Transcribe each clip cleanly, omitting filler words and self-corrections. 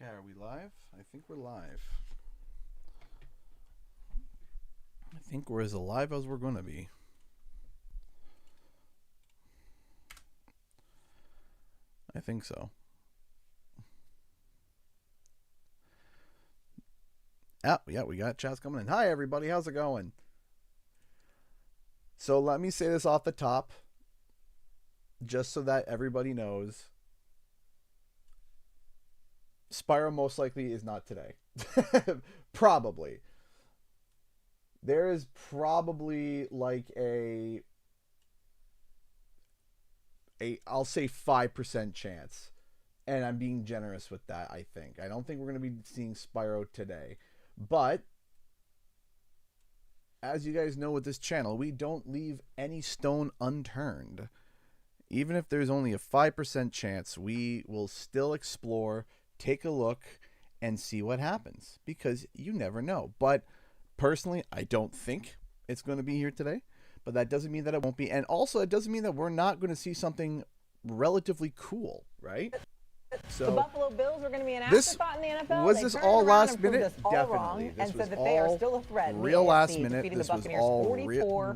Okay, are we live? I think we're live. I think we're as alive as we're going to be. I think so. Yeah, we got chats coming in. Hi, everybody. How's it going? So let me say this off the top, just so that everybody knows. Spyro most likely is not today. Probably. There is probably like I'll say 5% chance. And I'm being generous with that, I think. I don't think we're going to be seeing Spyro today. But as you guys know with this channel, we don't leave any stone unturned. Even if there's only a 5% chance, we will still explore, take a look, and see what happens. Because you never know. But personally, I don't think it's going to be here today. But that doesn't mean that it won't be. And also, it doesn't mean that we're not going to see something relatively cool, right? So the Buffalo Bills are going to be an afterthought in the NFL. Was this all last minute? Definitely. This and was said that all they are still a threat. Real last minute. This was all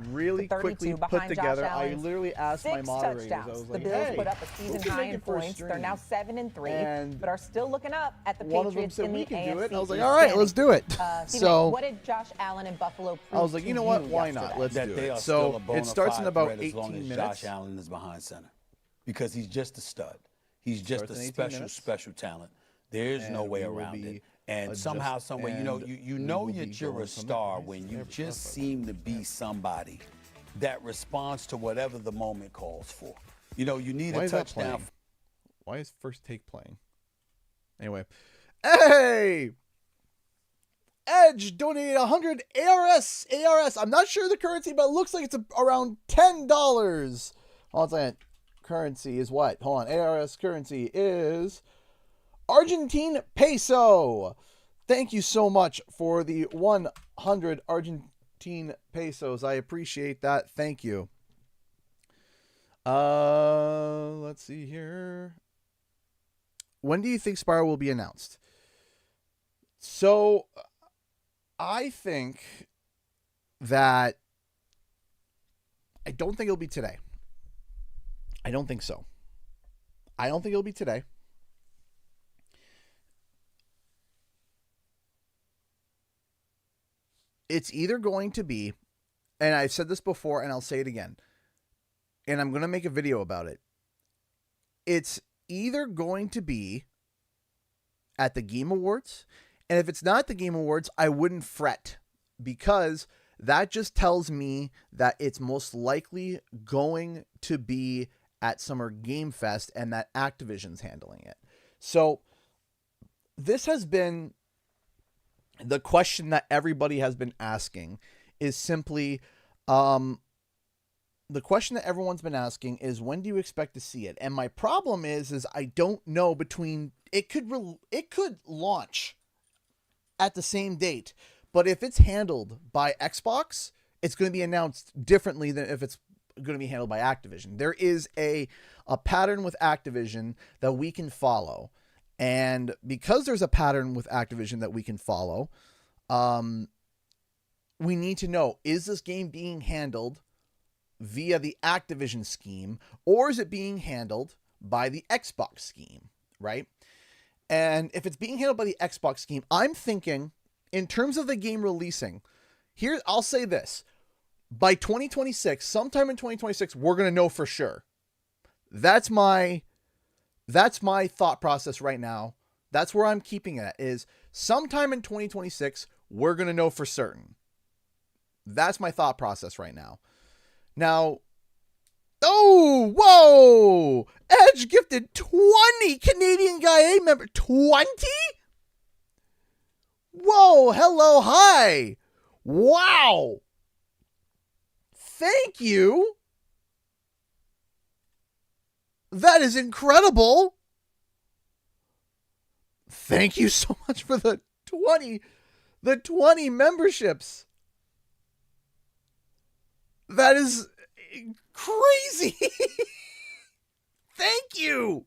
really quickly put together. I literally asked my moderators. I was like, the Bills hey, put up a season high in points. They're now 7-3, but are still looking up at the Patriots in the AFC. Do it. And I was like, all right, let's do it. So what did Josh Allen and Buffalo prove? I was like, you know what? Why not? Let's do it. So it starts in about 18 minutes. Josh Allen is behind center because he's just a stud. He's just a special talent. There's no way around it. And somehow, someway, you know that you're a star when you just seem to be somebody that responds to whatever the moment calls for. You know, you need a touchdown. Why is First Take playing? Anyway, hey, Edge donated 100 ARS. I'm not sure the currency, but it looks like it's around $10. Hold on a second. Currency is what? Hold on. ARS currency is Argentine peso. Thank you so much for the 100 Argentine pesos. I appreciate that. Thank you. Let's see here. When do you think Spyro will be announced? So, I think that I don't think it'll be today. I don't think so. I don't think it'll be today. It's either going to be, and I've said this before and I'll say it again, and I'm going to make a video about it. It's either going to be at the Game Awards, and if it's not the Game Awards, I wouldn't fret, because that just tells me that it's most likely going to be at Summer Game Fest and that Activision's handling it. So this has been the question that everybody has been asking, is simply the question that everyone's been asking is, when do you expect to see it? And my problem is I don't know. Between it could launch at the same date, but if it's handled by Xbox, it's going to be announced differently than if it's going to be handled by Activision. There is a pattern with Activision that we can follow. And because there's a pattern with Activision that we can follow, we need to know, is this game being handled via the Activision scheme, or is it being handled by the Xbox scheme, right? And if it's being handled by the Xbox scheme, I'm thinking, in terms of the game releasing, here, I'll say this. By 2026, sometime in 2026, we're going to know for sure. That's my thought process right now. That's where I'm keeping it at, is sometime in 2026, we're going to know for certain. That's my thought process right now. Now, oh, whoa! Edge gifted 20 Canadian Guy A member. 20? Whoa, hello, hi. Wow. Thank you. That is incredible. Thank you so much for the 20 memberships. That is crazy. Thank you.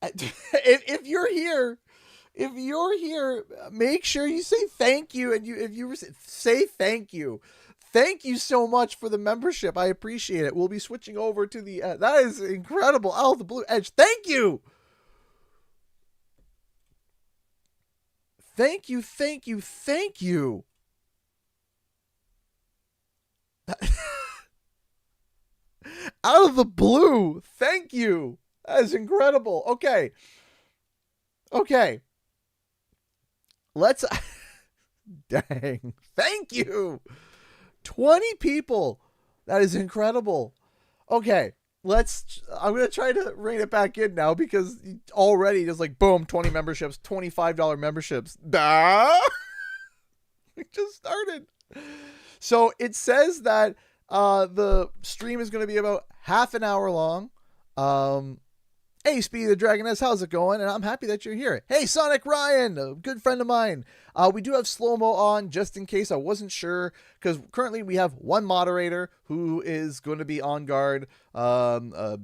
If here, make sure you say thank you. And if you say thank you. Thank you so much for the membership. I appreciate it. We'll be switching over to the, that is incredible. Oh, the Blue Edge. Thank you. Thank you. Out of the blue. Thank you. That is incredible. Okay. Let's, dang. Thank you. 20 people. That is incredible. Okay. I'm going to try to rein it back in now because already there's like, boom, 20 memberships, $25 memberships. We just started. So it says that the stream is going to be about half an hour long. Hey, Speedy the Dragoness, how's it going? And I'm happy that you're here. Hey, Sonic Ryan, a good friend of mine. We do have slow-mo on just in case. I wasn't sure because currently we have one moderator who is going to be on guard.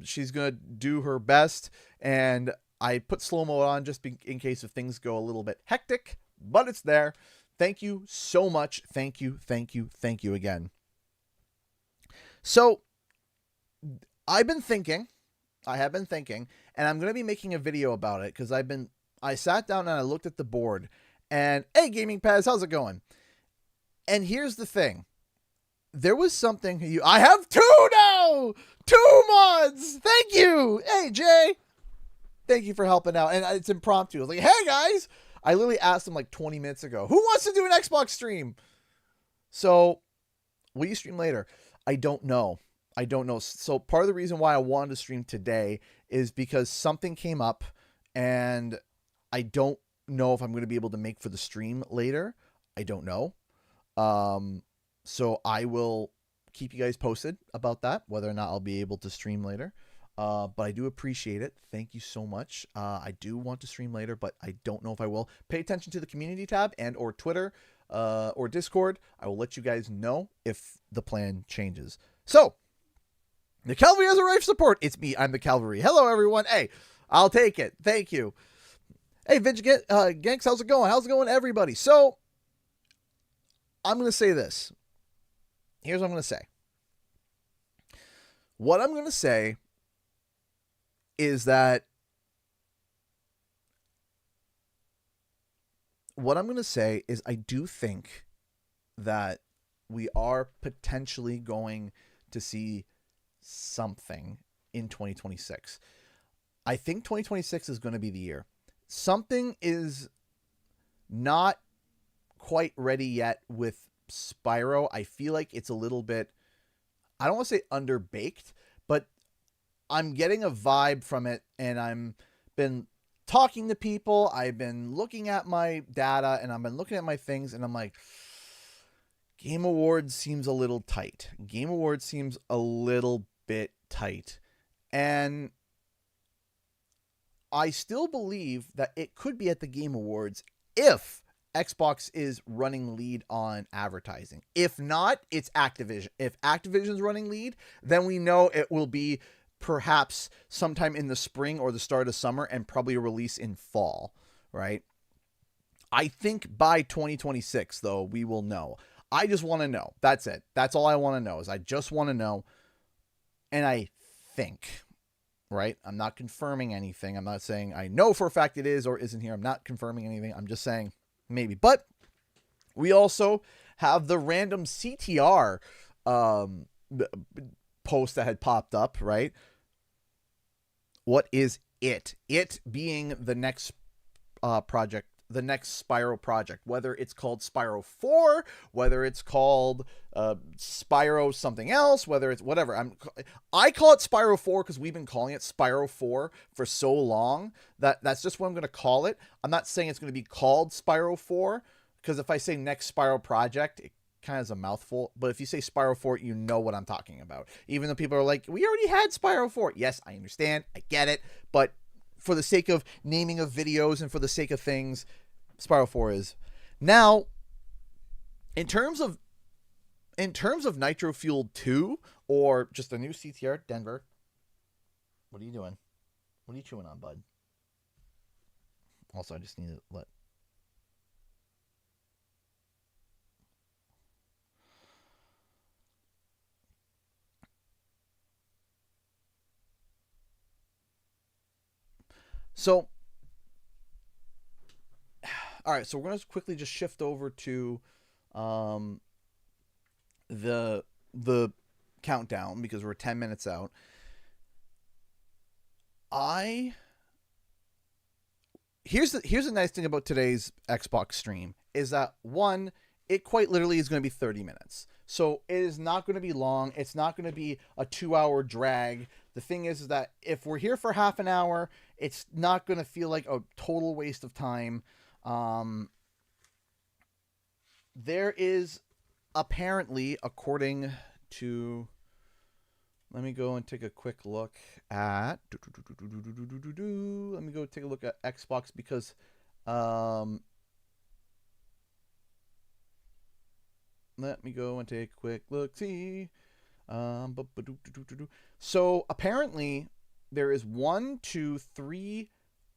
She's going to do her best. And I put slow-mo on just in case if things go a little bit hectic, but it's there. Thank you so much. Thank you again. So I have been thinking, and I'm going to be making a video about it because I sat down and I looked at the board and, hey, Gaming Paz, how's it going? And here's the thing. There was something I have 2 now, 2 mods. Thank you. Hey, Jay, thank you for helping out. And it's impromptu. I was like, hey guys, I literally asked them like 20 minutes ago, who wants to do an Xbox stream? So will you stream later? I don't know. So part of the reason why I wanted to stream today is because something came up and I don't know if I'm going to be able to make for the stream later. I don't know. So I will keep you guys posted about that, whether or not I'll be able to stream later. But I do appreciate it. Thank you so much. I do want to stream later, but I don't know if I will. Pay attention to the community tab and or Twitter or Discord. I will let you guys know if the plan changes. So, the Cavalry has a rifle support. It's me. I'm the Cavalry. Hello, everyone. Hey, I'll take it. Thank you. Hey, Ganks, how's it going? How's it going, everybody? So, I'm going to say this. Here's what I'm going to say. What I'm going to say is that I do think that we are potentially going to see something in 2026. I think 2026 is going to be the year. Something is not quite ready yet with Spyro. I feel like it's a little bit, I don't want to say underbaked, but I'm getting a vibe from it, and I'm been talking to people. I've been looking at my data, and I've been looking at my things, and I'm like, Game Awards seems a little tight. Game Awards seems a little bit tight. And I still believe that it could be at the Game Awards if Xbox is running lead on advertising. If not, it's Activision. If Activision's running lead, then we know it will be perhaps sometime in the spring or the start of summer and probably a release in fall, right? I think by 2026, though, we will know. I just want to know. That's it. That's all I want to know is I just want to know. And I think, right? I'm not confirming anything. I'm not saying I know for a fact it is or isn't here. I'm not confirming anything. I'm just saying maybe. But we also have the random CTR post that had popped up, right? What is it? It being the next project, the next Spyro project, whether it's called Spyro 4, whether it's called Spyro something else, whether it's whatever. I call it Spyro 4 because we've been calling it Spyro 4 for so long that's just what I'm going to call it. I'm not saying it's going to be called Spyro 4 because if I say next Spyro project, it kind of is a mouthful. But if you say Spyro 4, you know what I'm talking about. Even though people are like, we already had Spyro 4. Yes, I understand. I get it. But for the sake of naming of videos and for the sake of things, Spyro 4 is. Now, in terms of Nitro Fueled 2 or just a new CTR, Denver, what are you doing? What are you chewing on, bud? Also, I just need to let. So, all right. So we're gonna quickly just shift over to, the countdown because we're 10 minutes out. Here's the nice thing about today's Xbox stream is that one, it quite literally is going to be 30 minutes. So it is not going to be long. It's not going to be a 2-hour drag. The thing is that if we're here for half an hour, it's not going to feel like a total waste of time. There is apparently, according to, let me go and take a quick look at. Let me go take a look at Xbox because, let me go and take a quick look. See, so apparently there is 1, 2, 3,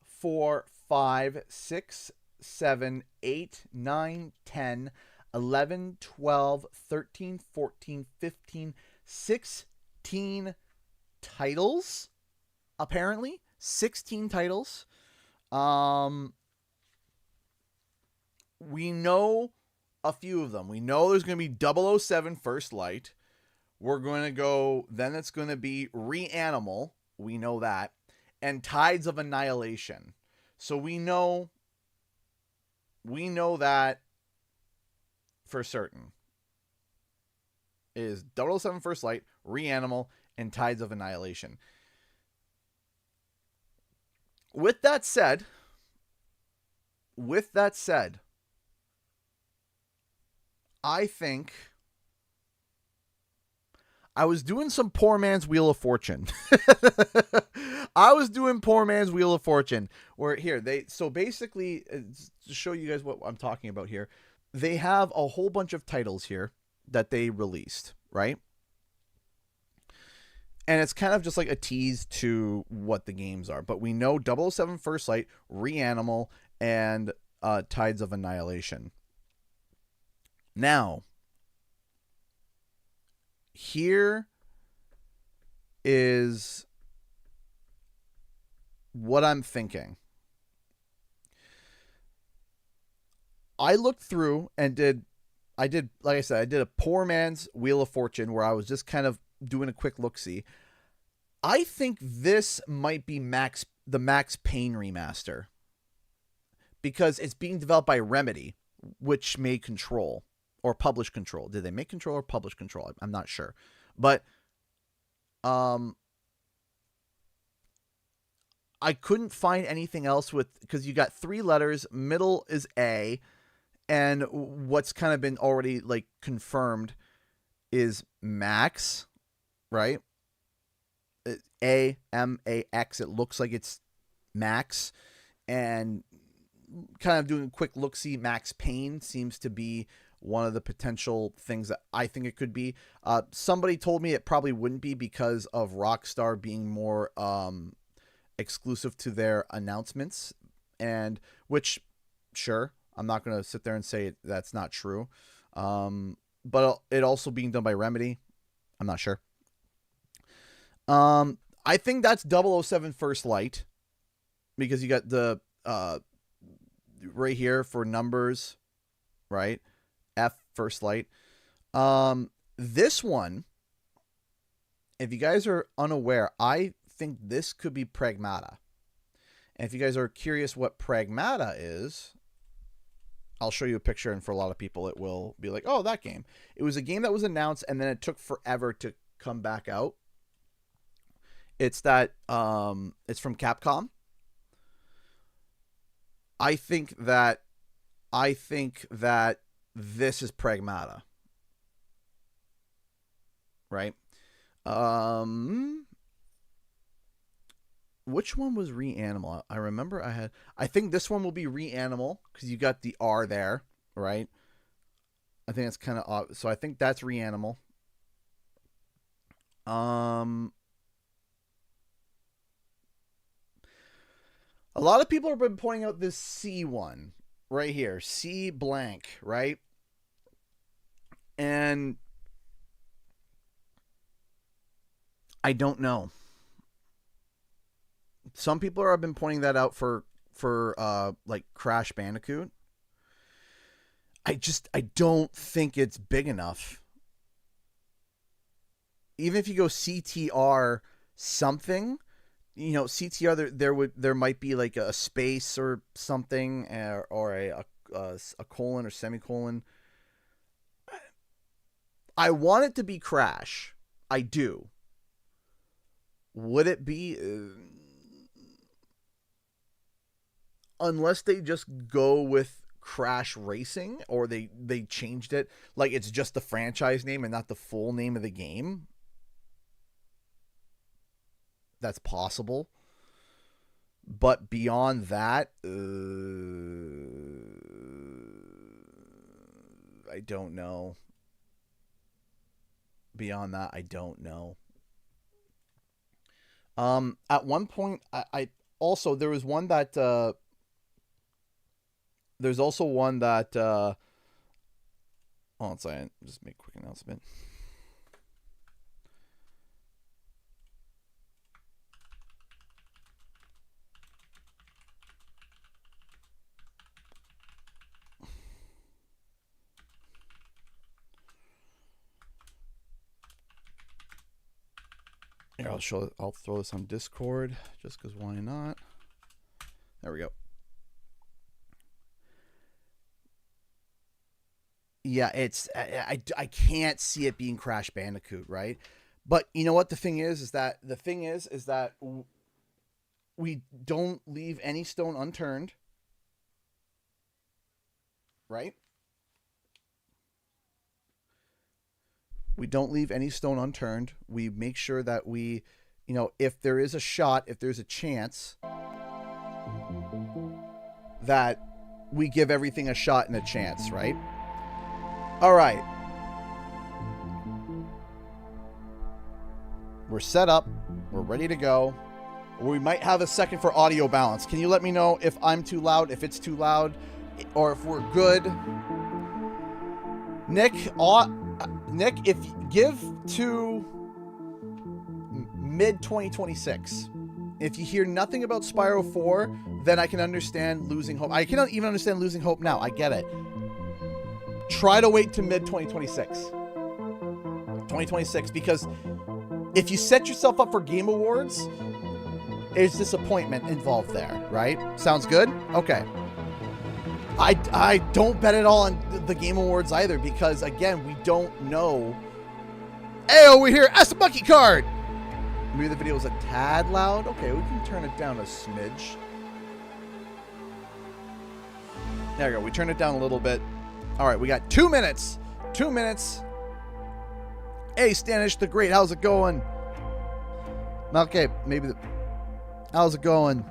4, 5, 6, 7, 8, 9, 10, 11, 12, 13, 14, 15, 16 titles. Apparently 16 titles. We know a few of them. We know there's going to be 007 First Light. We're going to go, then it's going to be Reanimal. We know that. And Tides of Annihilation. So we know that for certain. It is 007 First Light, Reanimal, and Tides of Annihilation. With that said, I think I was doing some poor man's Wheel of Fortune. Where here so basically to show you guys what I'm talking about here, they have a whole bunch of titles here that they released, right? And it's kind of just like a tease to what the games are. But we know 007 First Light, Reanimal, and Tides of Annihilation. Now, here is what I'm thinking. I looked through and like I said, I did a poor man's Wheel of Fortune where I was just kind of doing a quick look-see. I think this might be the Max Payne remaster because it's being developed by Remedy, which made Control or published Control. Did they make Control or publish Control? I'm not sure, but I couldn't find anything else because you got 3 letters, middle is A, and what's kind of been already like confirmed is Max, right? AMAX. It looks like it's Max, and kind of doing a quick look-see, Max Payne seems to be one of the potential things that I think it could be. Somebody told me it probably wouldn't be because of Rockstar being more exclusive to their announcements, and which, sure, I'm not going to sit there and say that's not true. But it also being done by Remedy, I'm not sure. I think that's 007 First Light because you got the right here for numbers, right? F First Light. This one, if you guys are unaware, I think this could be Pragmata. And if you guys are curious what Pragmata is, I'll show you a picture, and for a lot of people it will be like, oh, that game. It was a game that was announced and then it took forever to come back out. It's that it's from Capcom. I think that this is Pragmata. Right? Which one was Reanimal? I remember I think this one will be Reanimal because you got the R there, right? I think it's kind of odd. So I think that's Reanimal. A lot of people have been pointing out this C one right here, C blank, right? And I don't know. Some people have been pointing that out for like Crash Bandicoot. I don't think it's big enough. Even if you go CTR something, you know, CTR there might be like a space or something, or a colon or semicolon. I want it to be Crash. I do. Would it be? Unless they just go with Crash Racing, or they changed it, like it's just the franchise name and not the full name of the game. That's possible. But beyond that, I don't know. Beyond that, I don't know. At one point, I also, there was one that, there's also one that, hold on a second, just make a quick announcement. Here, I'll throw this on Discord just because why not? There we go. Yeah, it's I can't see it being Crash Bandicoot, right? But you know what the thing is that we don't leave any stone unturned, right? We don't leave any stone unturned. We make sure that we, you know, if there is a shot, if there's a chance, that we give everything a shot and a chance, right? All right. We're set up. We're ready to go. We might have a second for audio balance. Can you let me know if I'm too loud, if it's too loud, or if we're good? Nick, if give to mid-2026. If you hear nothing about Spyro 4, then I can understand losing hope. I cannot even understand losing hope now. I get it. Try to wait to mid-2026. 2026, because if you set yourself up for Game Awards, there's disappointment involved there, right? Sounds good? Okay. I don't bet it all on the Game Awards either, because, again, we don't know. Hey, over here, ask the monkey card! Maybe the video was a tad loud. Okay, we can turn it down a smidge. There we go. We turned it down a little bit. All right, we got 2 minutes. 2 minutes. Hey, Stanish the Great, how's it going? Okay, maybe how's it going?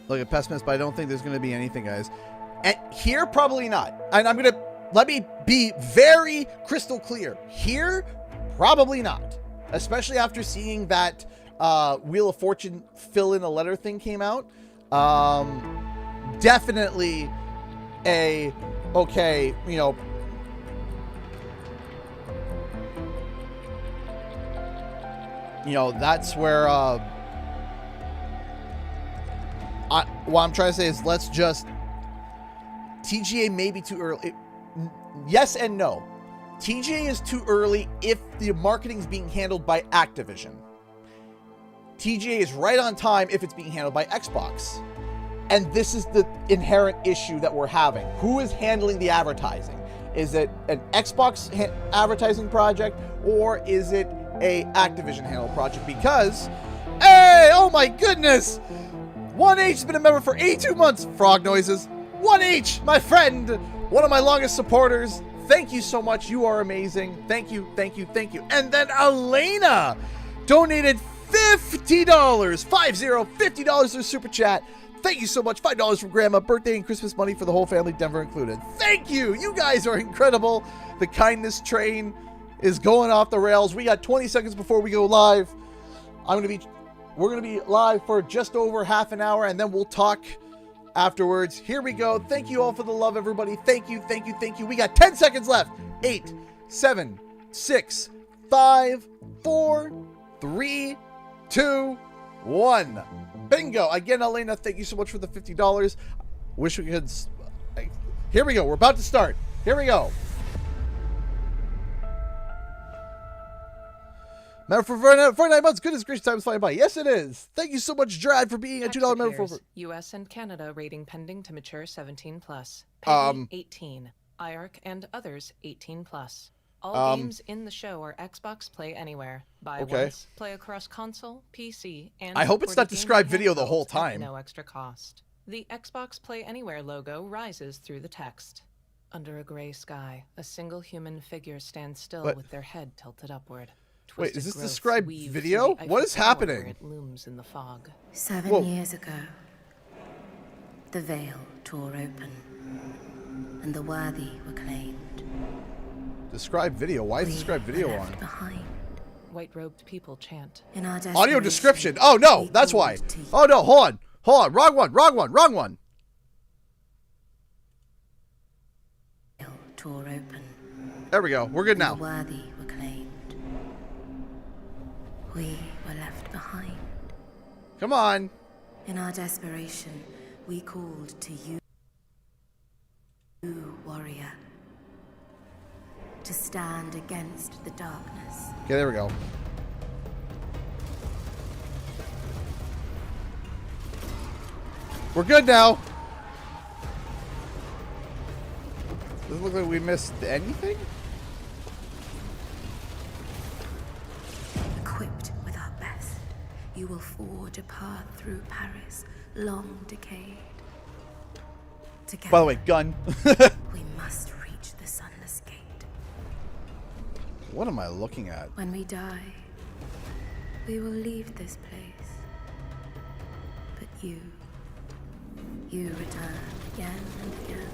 Look at Pessimist, but I don't think there's going to be anything, guys. And here, probably not. And I'm going to, let me be very crystal clear. Here, probably not. Especially after seeing that Wheel of Fortune fill in a letter thing came out. Definitely okay, you know, that's where what I'm trying to say is, let's just, TGA may be too early. Yes and no. TGA is too early if the marketing is being handled by Activision. TGA is right on time if it's being handled by Xbox. And this is the inherent issue that we're having. Who is handling the advertising? Is it an Xbox advertising project, or is it a Activision handled project? Because, hey, oh my goodness! 1H has been a member for 82 months. Frog noises. 1H, my friend, one of my longest supporters. Thank you so much. You are amazing. Thank you, thank you, thank you. And then Elena donated $50. $50 to Super Chat. Thank you so much. $5 from Grandma. Birthday and Christmas money for the whole family, Denver included. Thank you. You guys are incredible. The kindness train is going off the rails. We got 20 seconds before we go live. I'm going to be We're going to be live for just over half an hour, and then we'll talk afterwards. Here we go. Thank you all for the love, everybody. Thank you, thank you, thank you. We got 10 seconds left. 8, 7, 6, 5, 4, 3, 2, 1. Bingo. Again, Elena, thank you so much for the $50. Wish we could... Here we go. We're about to start. Here we go. Member for 49 months. Goodness gracious, time is flying by. Yes, it is. Thank you so much, Drad, for being a $2 member for... U.S. and Canada rating pending to mature 17+. Peggy 18. IARC and others 18+. All games in the show are Xbox Play Anywhere. Buy once, play across console, PC, and... I hope it's not described video the whole time. No extra cost. The Xbox Play Anywhere logo rises through the text. Under a gray sky, a single human figure stands still with their head tilted upward. Wait, is this described video? What is happening? It looms in the fog. 7 years ago, the veil tore open, and the worthy were claimed. Describe video? Why is describe video on? Behind. White-robed people chant. In our audio description. Oh no, that's why. Oh no, hold on. Hold on. Wrong one. Wrong one. Wrong one. Tore open. There we go. We're good now. The worthy were claimed. We were left behind. Come on. In our desperation, we called to you, warrior, to stand against the darkness. Okay, there we go. We're good now. Doesn't look like we missed anything. Equipped with our best, you will forge a path through Paris, long decayed. Together, by the way, gun. we must reach the sunless gate. What am I looking at? When we die, we will leave this place. But you return again and again.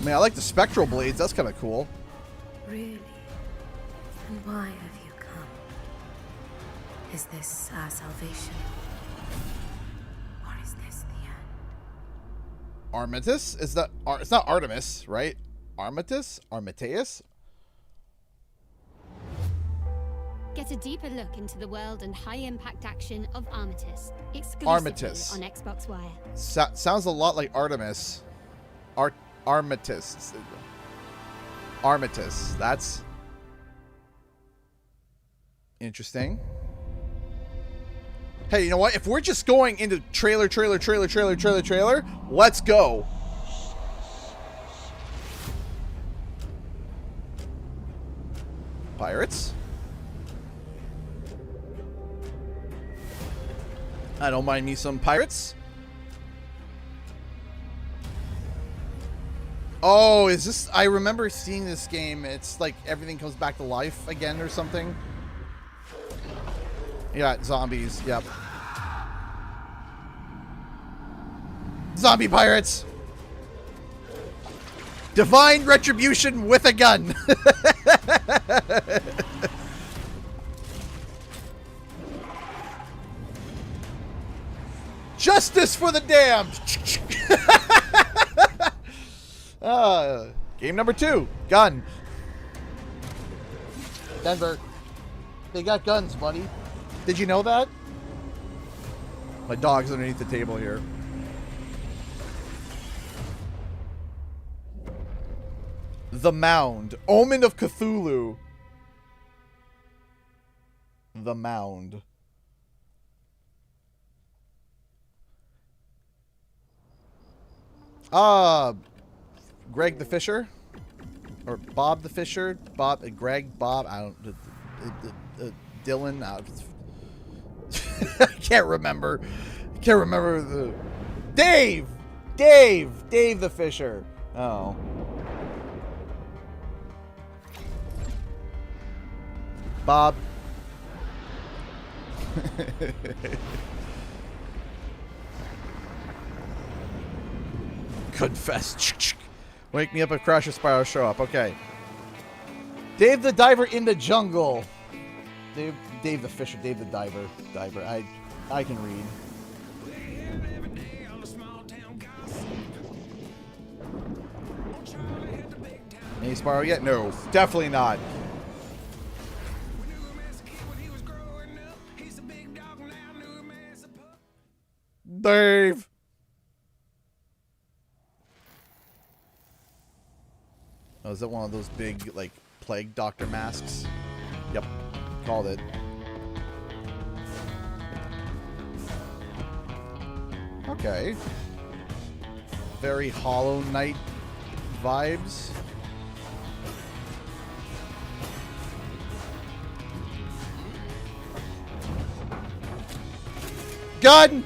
Man, I like the spectral blades. That's kind of cool. Really? And why have you come? Is this our salvation? Or is this the end? Armistice? Is that... It's not Artemis, right? Armistice? Armiteus? Get a deeper look into the world and high-impact action of Armistice, exclusively Armistice. on Xbox Wire. Sounds a lot like Artemis. Armistice. Armistice. That's interesting. Hey, you know what? If we're just going into trailer, let's go. Pirates. I don't mind me some pirates. Oh, is this... I remember seeing this game. It's like everything comes back to life again or something. Yeah, zombies. Yep. Zombie pirates. Divine retribution with a gun. Justice for the damned. Game number 2. Gun. Denver. They got guns, buddy. Did you know that? My dog's underneath the table here. The Mound. Omen of Cthulhu. The Mound. Greg the Fisher, or Bob the Fisher, Greg, Bob. I don't. Dylan. I can't remember. The Dave the Fisher. Oh. Confess. Wake me up if Crash or Spyro show up. Okay. Dave the Diver in the jungle. Dave the Fisher. Dave the Diver. I can read. Any Spyro yet? No, definitely not. Dave. Oh, is that one of those big, like, plague doctor masks? Yep, called it. Okay. Very Hollow Knight vibes. Gun!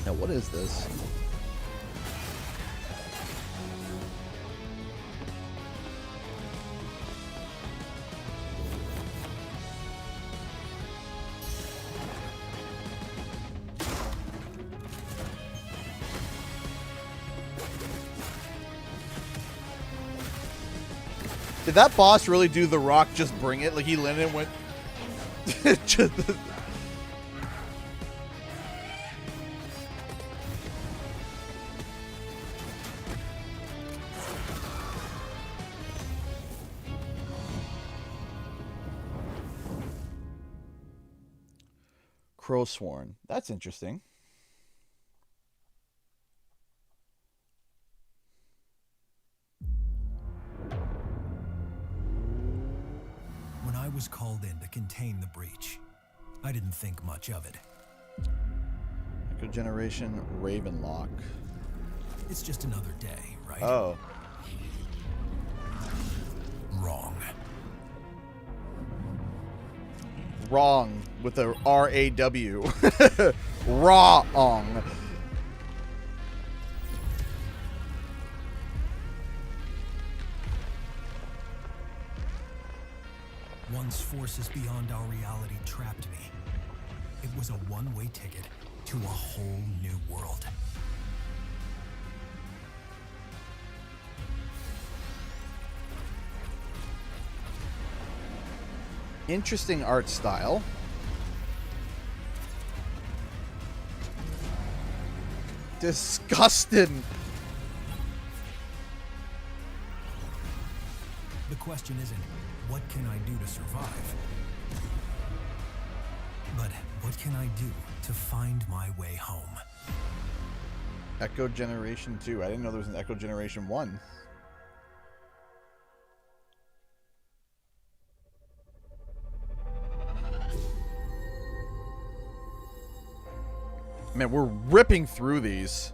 Now, what is this? Did that boss really do The Rock just bring it? Like he landed and went... just... Crowsworn. That's interesting. When I was called in to contain the breach, I didn't think much of it. Echo Generation Ravenlock. It's just another day, right? Oh. Wrong. Wrong with a R-A-W. Wrong. Once forces beyond our reality trapped me, it was a one-way ticket to a whole new world. Interesting art style. Disgusting. The question isn't, what can I do to survive? But what can I do to find my way home? Echo Generation 2. I didn't know there was an Echo Generation 1. Man, we're ripping through these.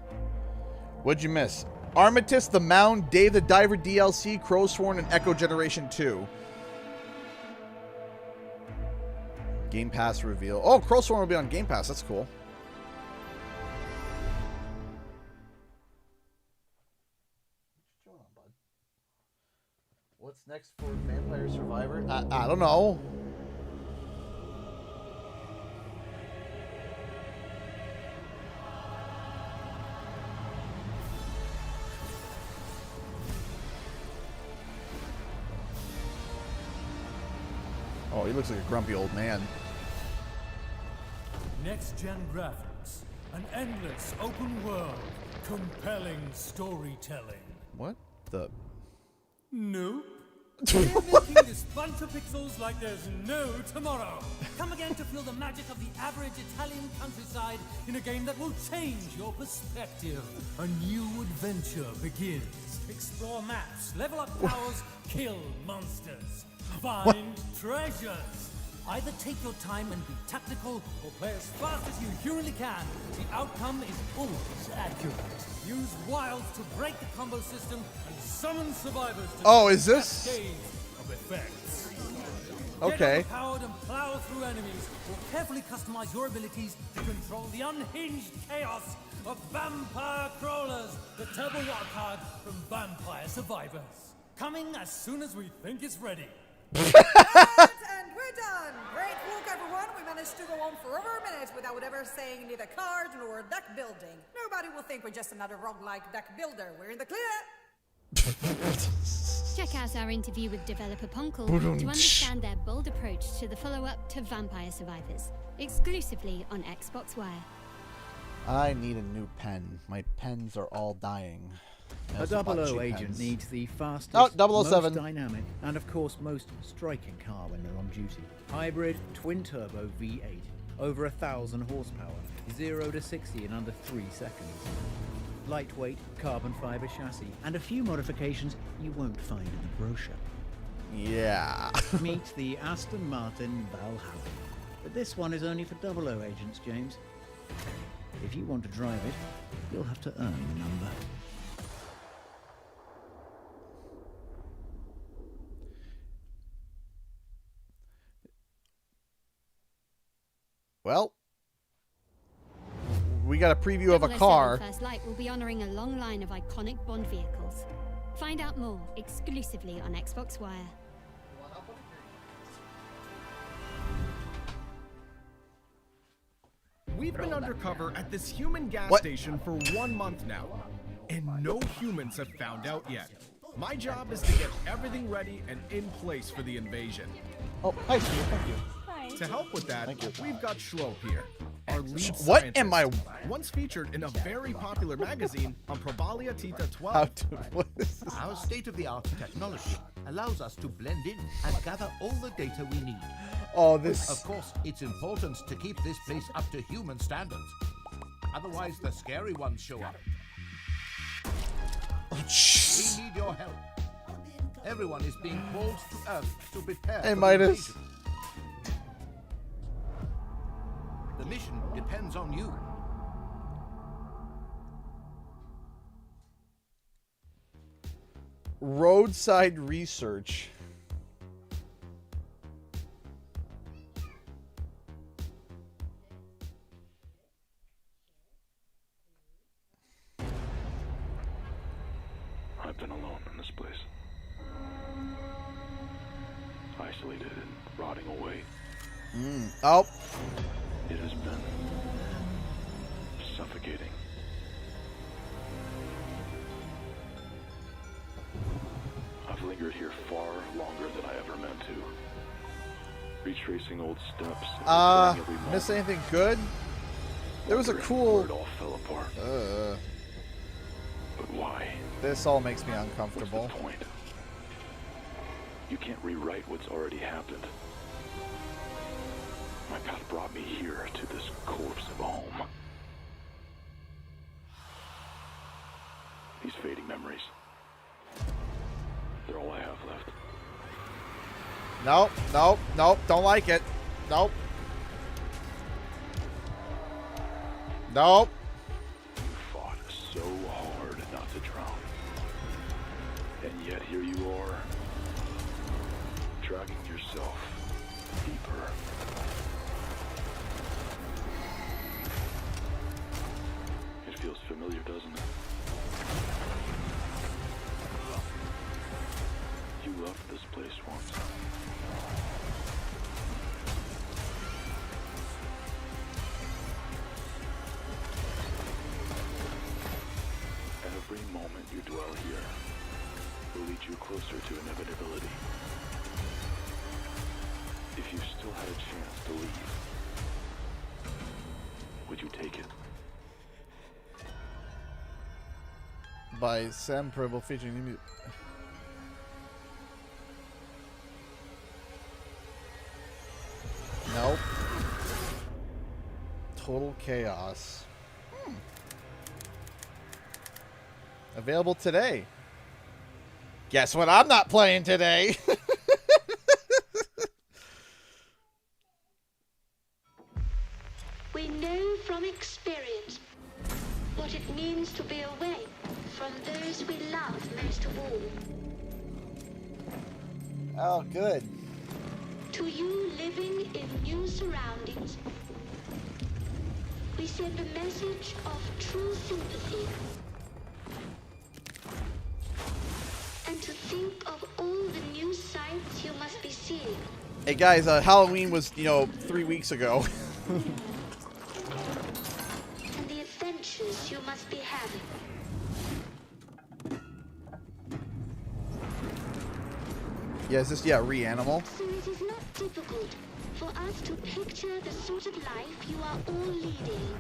What'd you miss? Armistice, The Mound, Dave the Diver DLC, Crowsworn, and Echo Generation 2. Game Pass reveal. Oh, Crowsworn will be on Game Pass. That's cool. What's next for Vampire Survivor? I don't know. Oh, he looks like a grumpy old man. Next-gen graphics, an endless open world, compelling storytelling. What the? Nope. They're making this bunch of pixels like there's no tomorrow. Come again to feel the magic of the average Italian countryside in a game that will change your perspective. A new adventure begins. Explore maps, level up powers, kill monsters, find treasures. Either take your time and be tactical, or play as fast as you humanly can. The outcome is always accurate. Use wilds to break the combo system and summon survivors to is this? cascade of effects. Okay. Get overpowered and plow through enemies, or carefully customize your abilities to control the unhinged chaos of Vampire Crawlers, the turbo wild card from Vampire Survivors. Coming as soon as we think it's ready. And we're done. Great work, everyone. We managed to go on for over a minute without ever saying neither card nor deck building. Nobody will think we're just another roguelike deck builder. We're in the clear. Check out our interview with developer Punkle to understand their bold approach to the follow-up to Vampire Survivors, exclusively on Xbox Wire. I need a new pen. My pens are all dying. A 00 agent needs the fastest, 007. most dynamic, and of course most striking car when they're on duty. Hybrid twin-turbo V8, over 1,000 horsepower, 0 to 60 in under 3 seconds. Lightweight carbon fiber chassis, and a few modifications you won't find in the brochure. Yeah. Meet the Aston Martin Valhalla. But this one is only for 00 agents, James. If you want to drive it, you'll have to earn the number. Well, we got a preview of a car. First Light will be honoring a long line of iconic Bond vehicles. Find out more exclusively on Xbox Wire. We've been undercover at this human gas station for 1 month now, and no humans have found out yet. My job is to get everything ready and in place for the invasion. Oh, hi, Steve. Thank you. To help with that, we've got Schlope here, our lead What scientist. am I? Once featured in a very popular magazine on Probalia Tita 12. What is this? Our state-of-the-art technology allows us to blend in and gather all the data we need. Oh, this... Of course, it's important to keep this place up to human standards. Otherwise, the scary ones show up. We need your help. Everyone is being called to Earth to prepare for the Midas. invasion. The mission depends on you. Roadside research. I've been alone in this place. Isolated and rotting away. Oh. It has been suffocating. I've lingered here far longer than I ever meant to. Retracing old steps. Miss anything good? There was a cool... Where it all fell apart. But why? This all makes me uncomfortable. What's the point? You can't rewrite what's already happened. My path brought me here to this corpse of a home. These fading memories. They're all I have left. Nope, nope, nope. Don't like it. Nope. Nope. You fought so hard not to drown. And yet here you are, dragging yourself deeper. It feels familiar, doesn't it? You loved this place once. Every moment you dwell here will lead you closer to inevitability. If you still had a chance to leave, would you take it? By Sam Purple featuring new music. Nope. Total Chaos. Available today. Guess what I'm not playing today? We know from experience what it means to be away from those we love most of all. Oh, good. To you living in new surroundings, we send a message of true sympathy. And to think of all the new sights you must be seeing. Hey guys, Halloween was, 3 weeks ago. And the adventures you must be having. Yeah, is this, Reanimal? So it is not difficult for us to picture the sort of life you are all leading.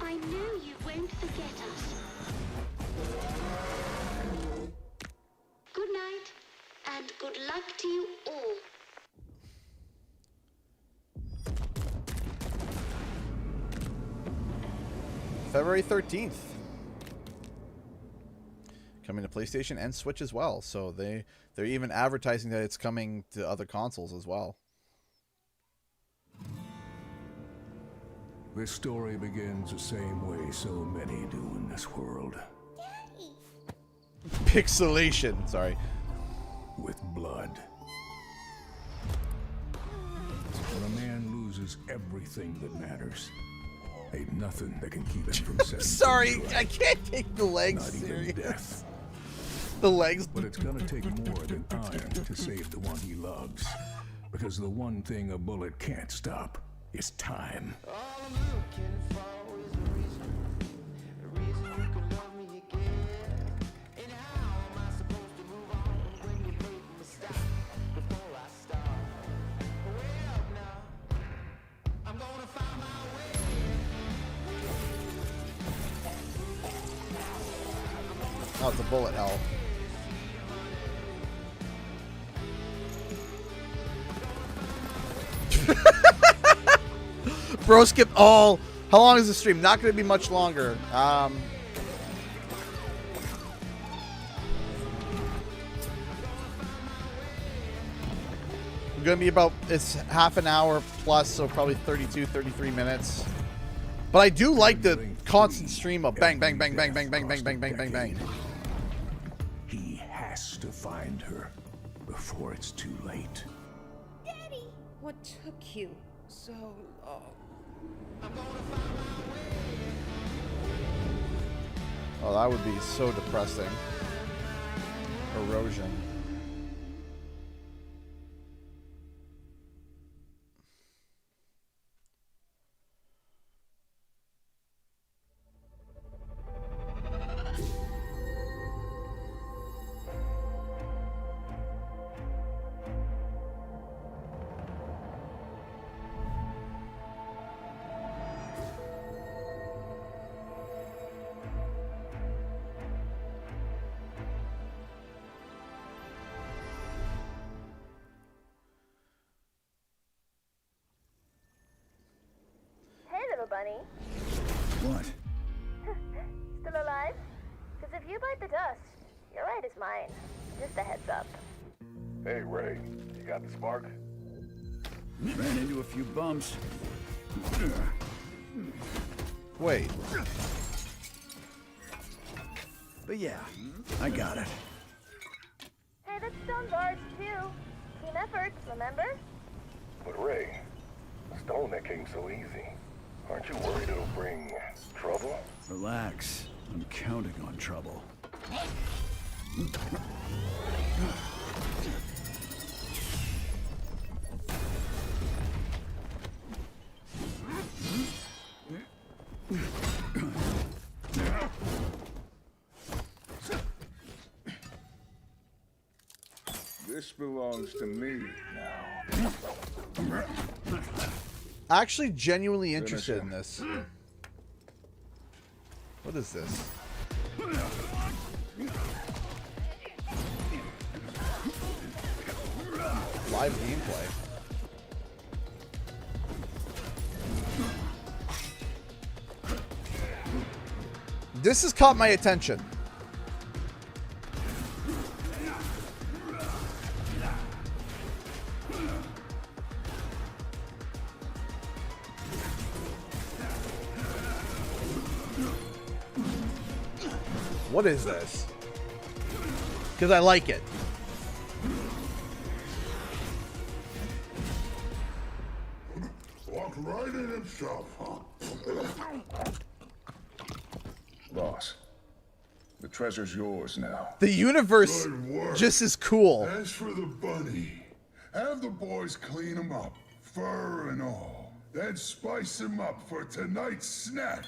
I know you won't forget us. Good night, and good luck to you all. February 13th. Coming to PlayStation and Switch as well. So they're even advertising that it's coming to other consoles as well. This story begins the same way so many do in this world. Pixelation, sorry. With blood. When a man loses everything that matters, ain't nothing that can keep him from setting. Sorry, I can't take the legs Not serious. even death. The legs. But it's gonna take more than iron to save the one he loves. Because the one thing a bullet can't stop is time. Oh, it's a bullet hell. Bro, skip. Oh, how long is the stream? Not going to be much longer. Going to be about, it's half an hour plus, so probably 32, 33 minutes. But I do like the constant stream of bang, bang, bang, bang, bang, bang, bang, bang, bang, bang, bang. He has to find her before it's too late. Daddy! What took you so long? Oh, that would be so depressing. Erosion. Bunny. What? Still alive? Because if you bite the dust, your right is mine. Just a heads up. Hey, Ray. You got the spark? Ran into a few bumps. Wait. But yeah, I got it. Hey, that's Stone Barge, too. Team effort, remember? But Ray, the stone that came so easy. Aren't you worried it'll bring trouble? Relax. I'm counting on trouble. This belongs to me now. Actually genuinely interested in this. What is this? Live gameplay. This has caught my attention. What is this? Because I like it. walked right in himself, huh? Boss, the treasure's yours now. The universe just is cool. As for the bunny, have the boys clean him up, fur and all. Then spice him up for tonight's snack.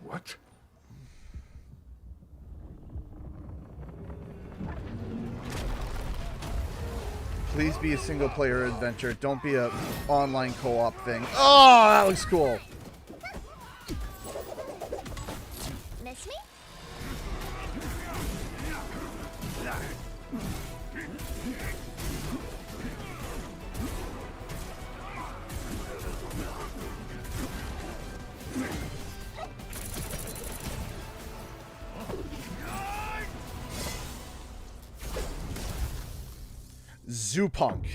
What? Please be a single player adventure. Don't be a online co-op thing. Oh, that looks cool. Miss me? Zoopunk.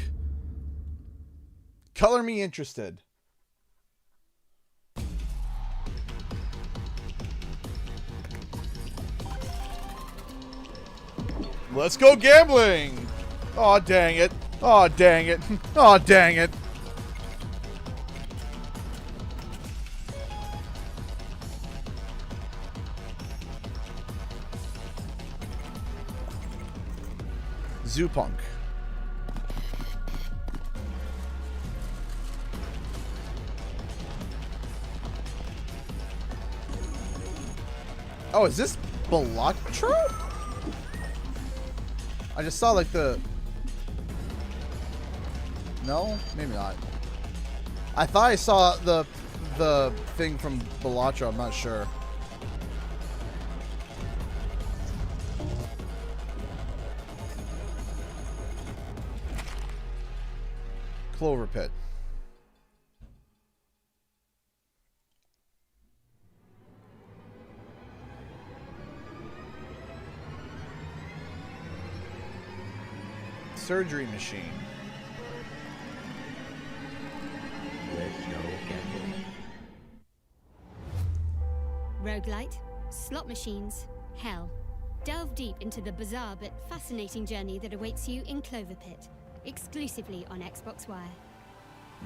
Color me interested. Let's go gambling. Oh, dang it. Oh, dang it. Oh, dang it. Zoopunk. Oh, is this Balatro? I just saw like the... No? Maybe not. I thought I saw the thing from Balatro. I'm not sure. Clover Pit. Surgery machine. Roguelite, slot machines, hell. Delve deep into the bizarre but fascinating journey that awaits you in Clover Pit, exclusively on Xbox Wire.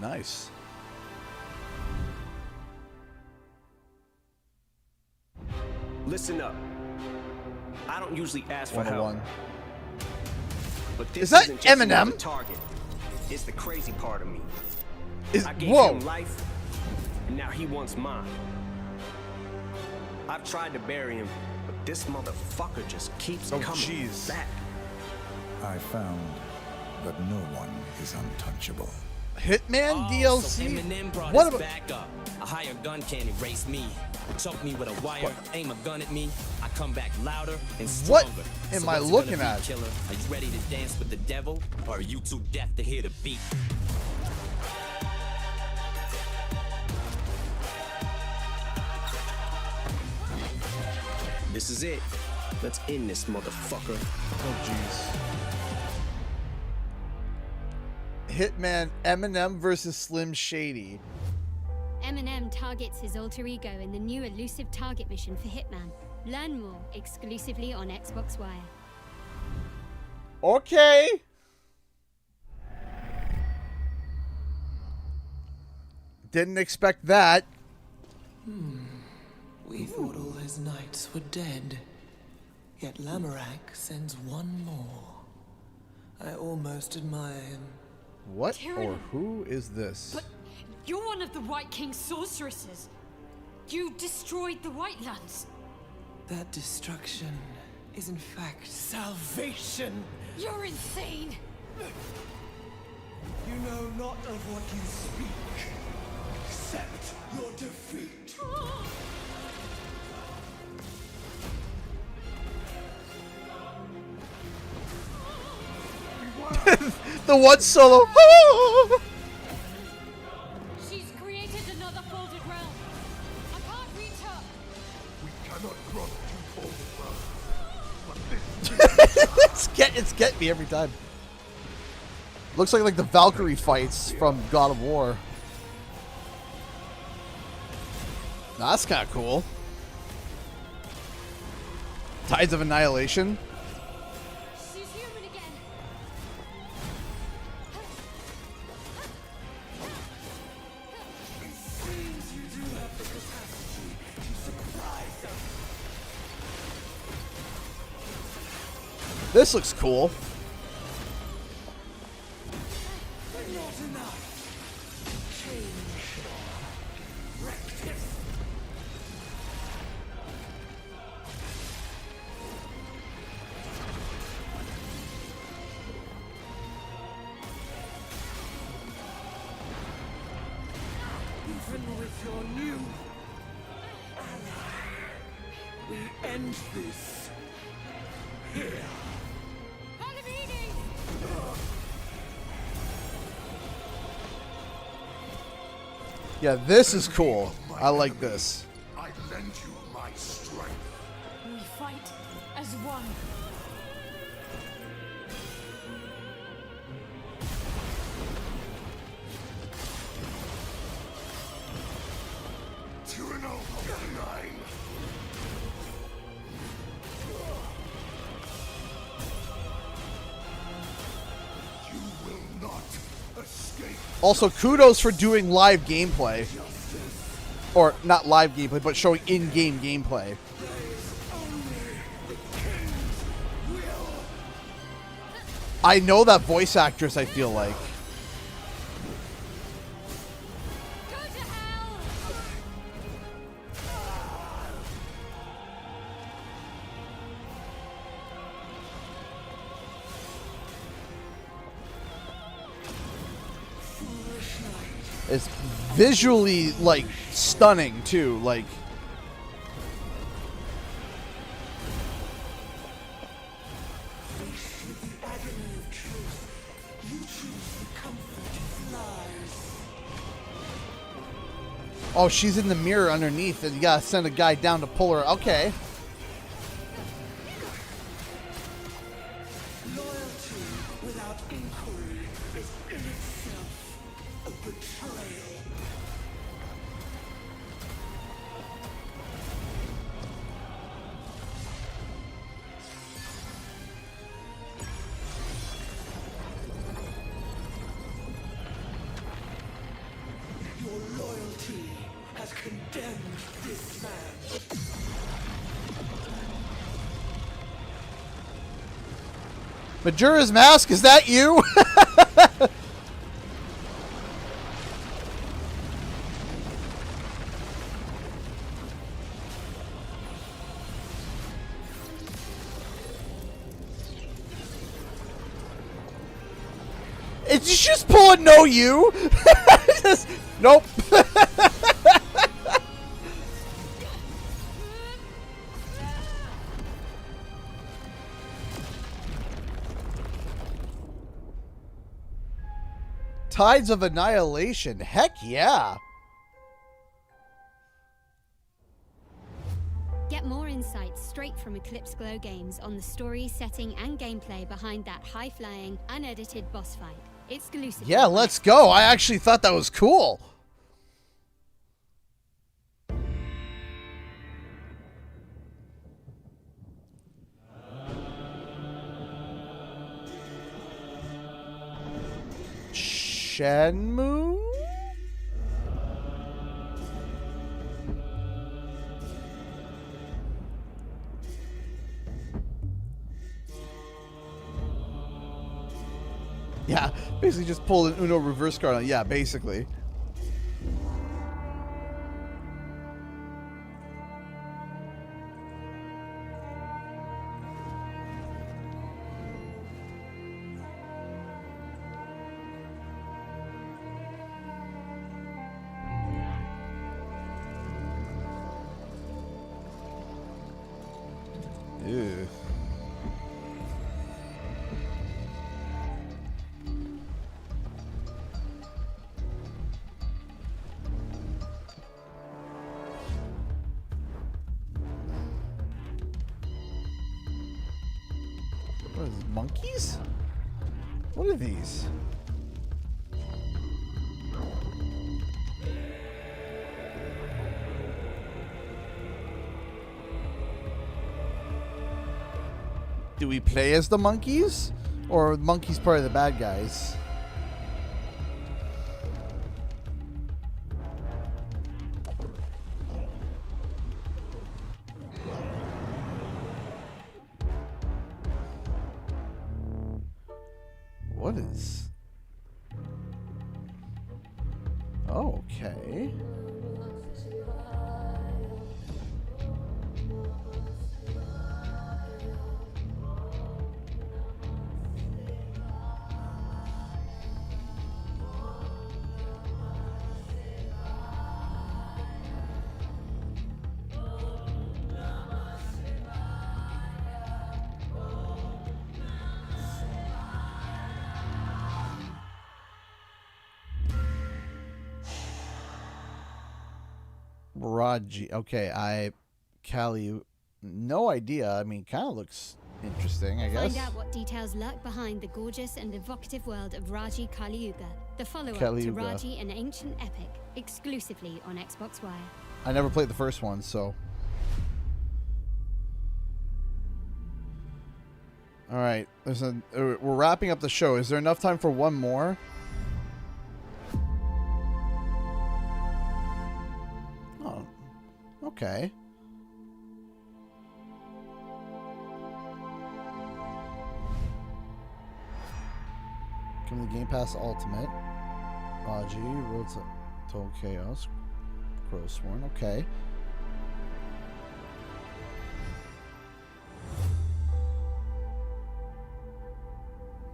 Nice. Listen up. I don't usually ask for help. But this is that isn't just Eminem? Target. It's the crazy part of me. I gave whoa. him life, and now he wants mine. I've tried to bury him, but this motherfucker just keeps coming back. I found that no one is untouchable. Hitman DLC? So Eminem brought what his about... back up. A higher gun can't erase me. Choke me with a wire, aim a gun at me. I come back louder and stronger. What am so I what's looking it gonna at? be, killer? Are you ready to dance with the devil? Or are you too deaf to hear the beat? This is it. Let's end this motherfucker. Oh, jeez. Hitman Eminem versus Slim Shady. Eminem targets his alter ego in the new elusive target mission for Hitman. Learn more exclusively on Xbox Wire. Okay. Didn't expect that. We thought all his knights were dead. Yet Lamorak sends one more. I almost admire him. What Tyranny. or who is this? But you're one of the White King's sorceresses. You destroyed the White Lands. That destruction is in fact salvation. You're insane. You know not of what you speak. Accept your defeat. The one solo. She's created another folded realm. I can't reach her. We cannot cross two folded realms. But it's get me every time. Looks like the Valkyrie fights from God of War. That's kind of cool. Tides of Annihilation. She's human again. Seems you do have the capacity to surprise us. This looks cool. Not enough. Change. Practice. Even with your new ally, we end this here. Yeah, this is cool. I like this. I lend you my strength. We fight as one. Tyranno Canine. You will not escape. Also, kudos for doing live gameplay. Or, not live gameplay, but showing in-game gameplay. I know that voice actress, I feel like. It's visually, like, stunning, too. Like, oh, she's in the mirror underneath, and you gotta send a guy down to pull her. Okay. Loyalty without inquiry is in itself a betrayal. Your loyalty has condemned this man. Majora's Mask, is that you? Is she just pulling no you? Just, nope. Tides of Annihilation. Heck yeah. Get more insights straight from Eclipse Glow Games on the story, setting, and gameplay behind that high-flying, unedited boss fight. Exclusively. Yeah, let's go. I actually thought that was cool. Shenmue? Yeah, basically just pull an Uno reverse card on. Yeah, basically. Ew. What is this, monkeys? What are these? Do we play as the monkeys? Or monkeys part of the bad guys? What is... Okay. Raji. Okay, Callie, no idea. I mean, kind of looks interesting, I guess. Find out what details lurk behind the gorgeous and evocative world of Raji Kali Yuga, the follow-up Kali to Yuga. Raji, an ancient epic, exclusively on Xbox Wire. I never played the first one, so. All right, we're wrapping up the show. Is there enough time for one more? Oh, okay. Come to Game Pass Ultimate. Raji, Road to Total Chaos, Crowsworn. Okay.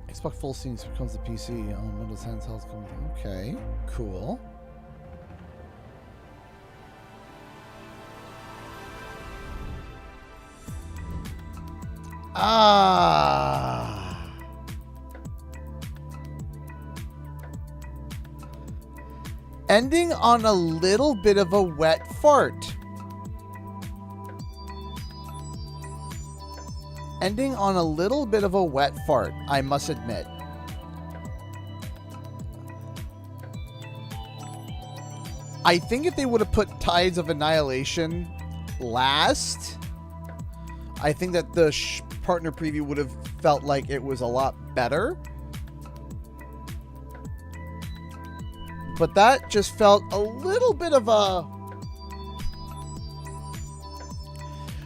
Xbox full scenes becomes the PC on Windows handhelds. Okay, cool. Ah. Ending on a little bit of a wet fart. Ending on a little bit of a wet fart, I must admit. I think if they would have put Tides of Annihilation last, I think that the partner preview would have felt like it was a lot better. But that just felt a little bit of a...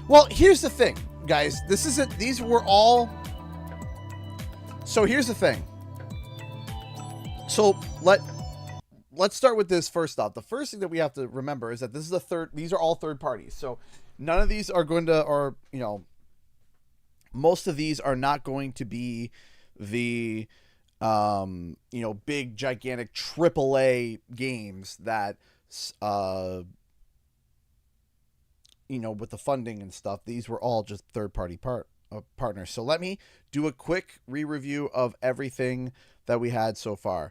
Well, here's the thing, guys. This isn't... These were all... So here's the thing. So let's start with this first off. The first thing that we have to remember is that this is the third... These are all third parties. So none of these are going to... Or, you know... Most of these are not going to be the... you know, big, gigantic AAA games that, you know, with the funding and stuff, these were all just third-party partners. So let me do a quick re-review of everything that we had so far.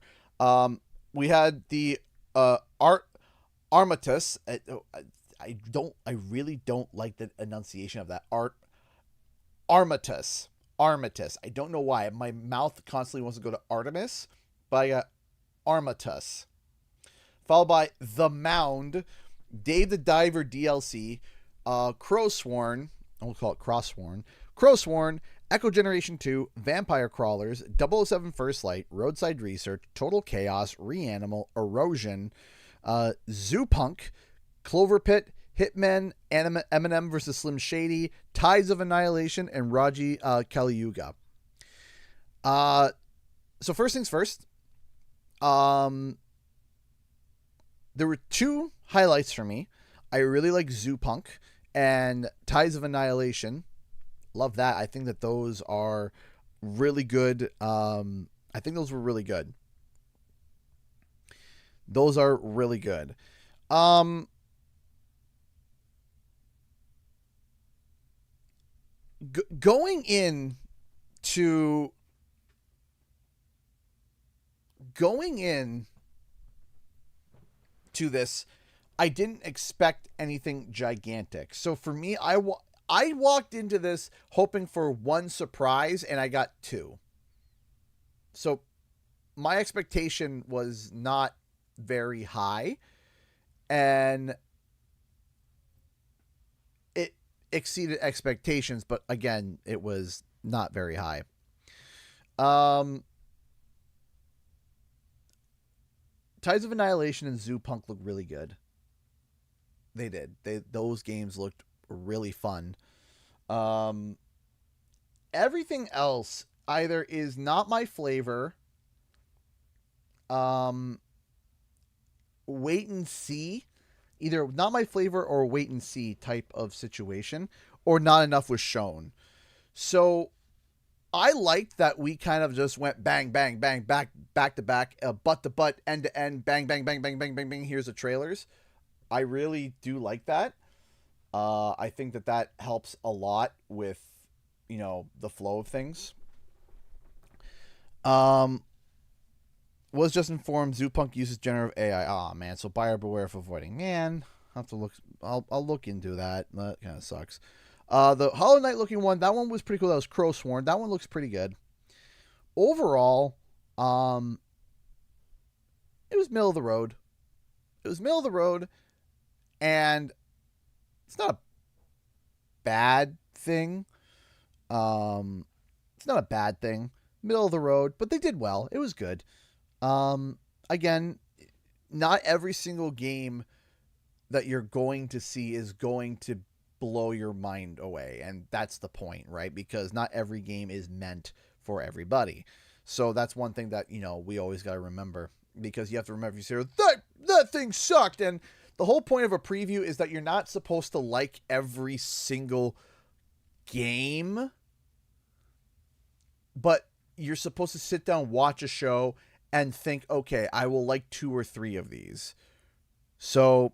We had the Armatus. I really don't like the enunciation of that. Armatus. I don't know why. My mouth constantly wants to go to Artemis, but I got Armatus. Followed by The Mound, Dave the Diver DLC, Crowsworn, we'll call it Crossworn, Crowsworn, Echo Generation 2, Vampire Crawlers, 007 First Light, Roadside Research, Total Chaos, Reanimal, Erosion, Zoopunk, Clover Pit, Hitman, Eminem vs. Slim Shady, Tides of Annihilation, and Raji Kali Yuga. So first things first. There were two highlights for me. I really like Zoopunk and Tides of Annihilation. Love that. I think that those are really good. I think those were really good. Those are really good. Going in to this, I didn't expect anything gigantic. So for me, I walked into this hoping for one surprise, and I got two. So my expectation was not very high, and it exceeded expectations, but again, it was not very high. Tides of Annihilation and Zoo Punk look really good. They did. Those games looked really fun. Everything else either is not my flavor, wait and see, either not my flavor or wait and see type of situation, or not enough was shown. So I liked that we kind of just went bang, bang, bang, back to back, butt to butt, end to end, bang, bang, bang, bang, bang, bang, bang. Here's the trailers. I really do like that. I think that helps a lot with, the flow of things. Was just informed Zoopunk uses generative AI. Oh man, so buyer beware of avoiding. Man, I'll have to look. I'll look into that. That kind of sucks. The Hollow Knight looking one, that one was pretty cool. That was Crow Sworn. That one looks pretty good. Overall, it was middle of the road. And it's not a bad thing. It's not a bad thing. Middle of the road, but they did well. It was good. Again, not every single game that you're going to see is going to blow your mind away. And that's the point, right? Because not every game is meant for everybody. So that's one thing that, we always got to remember, because you have to remember, if you say, that thing sucked. And the whole point of a preview is that you're not supposed to like every single game, but you're supposed to sit down, watch a show, and think, okay, I will like 2 or 3 of these. So,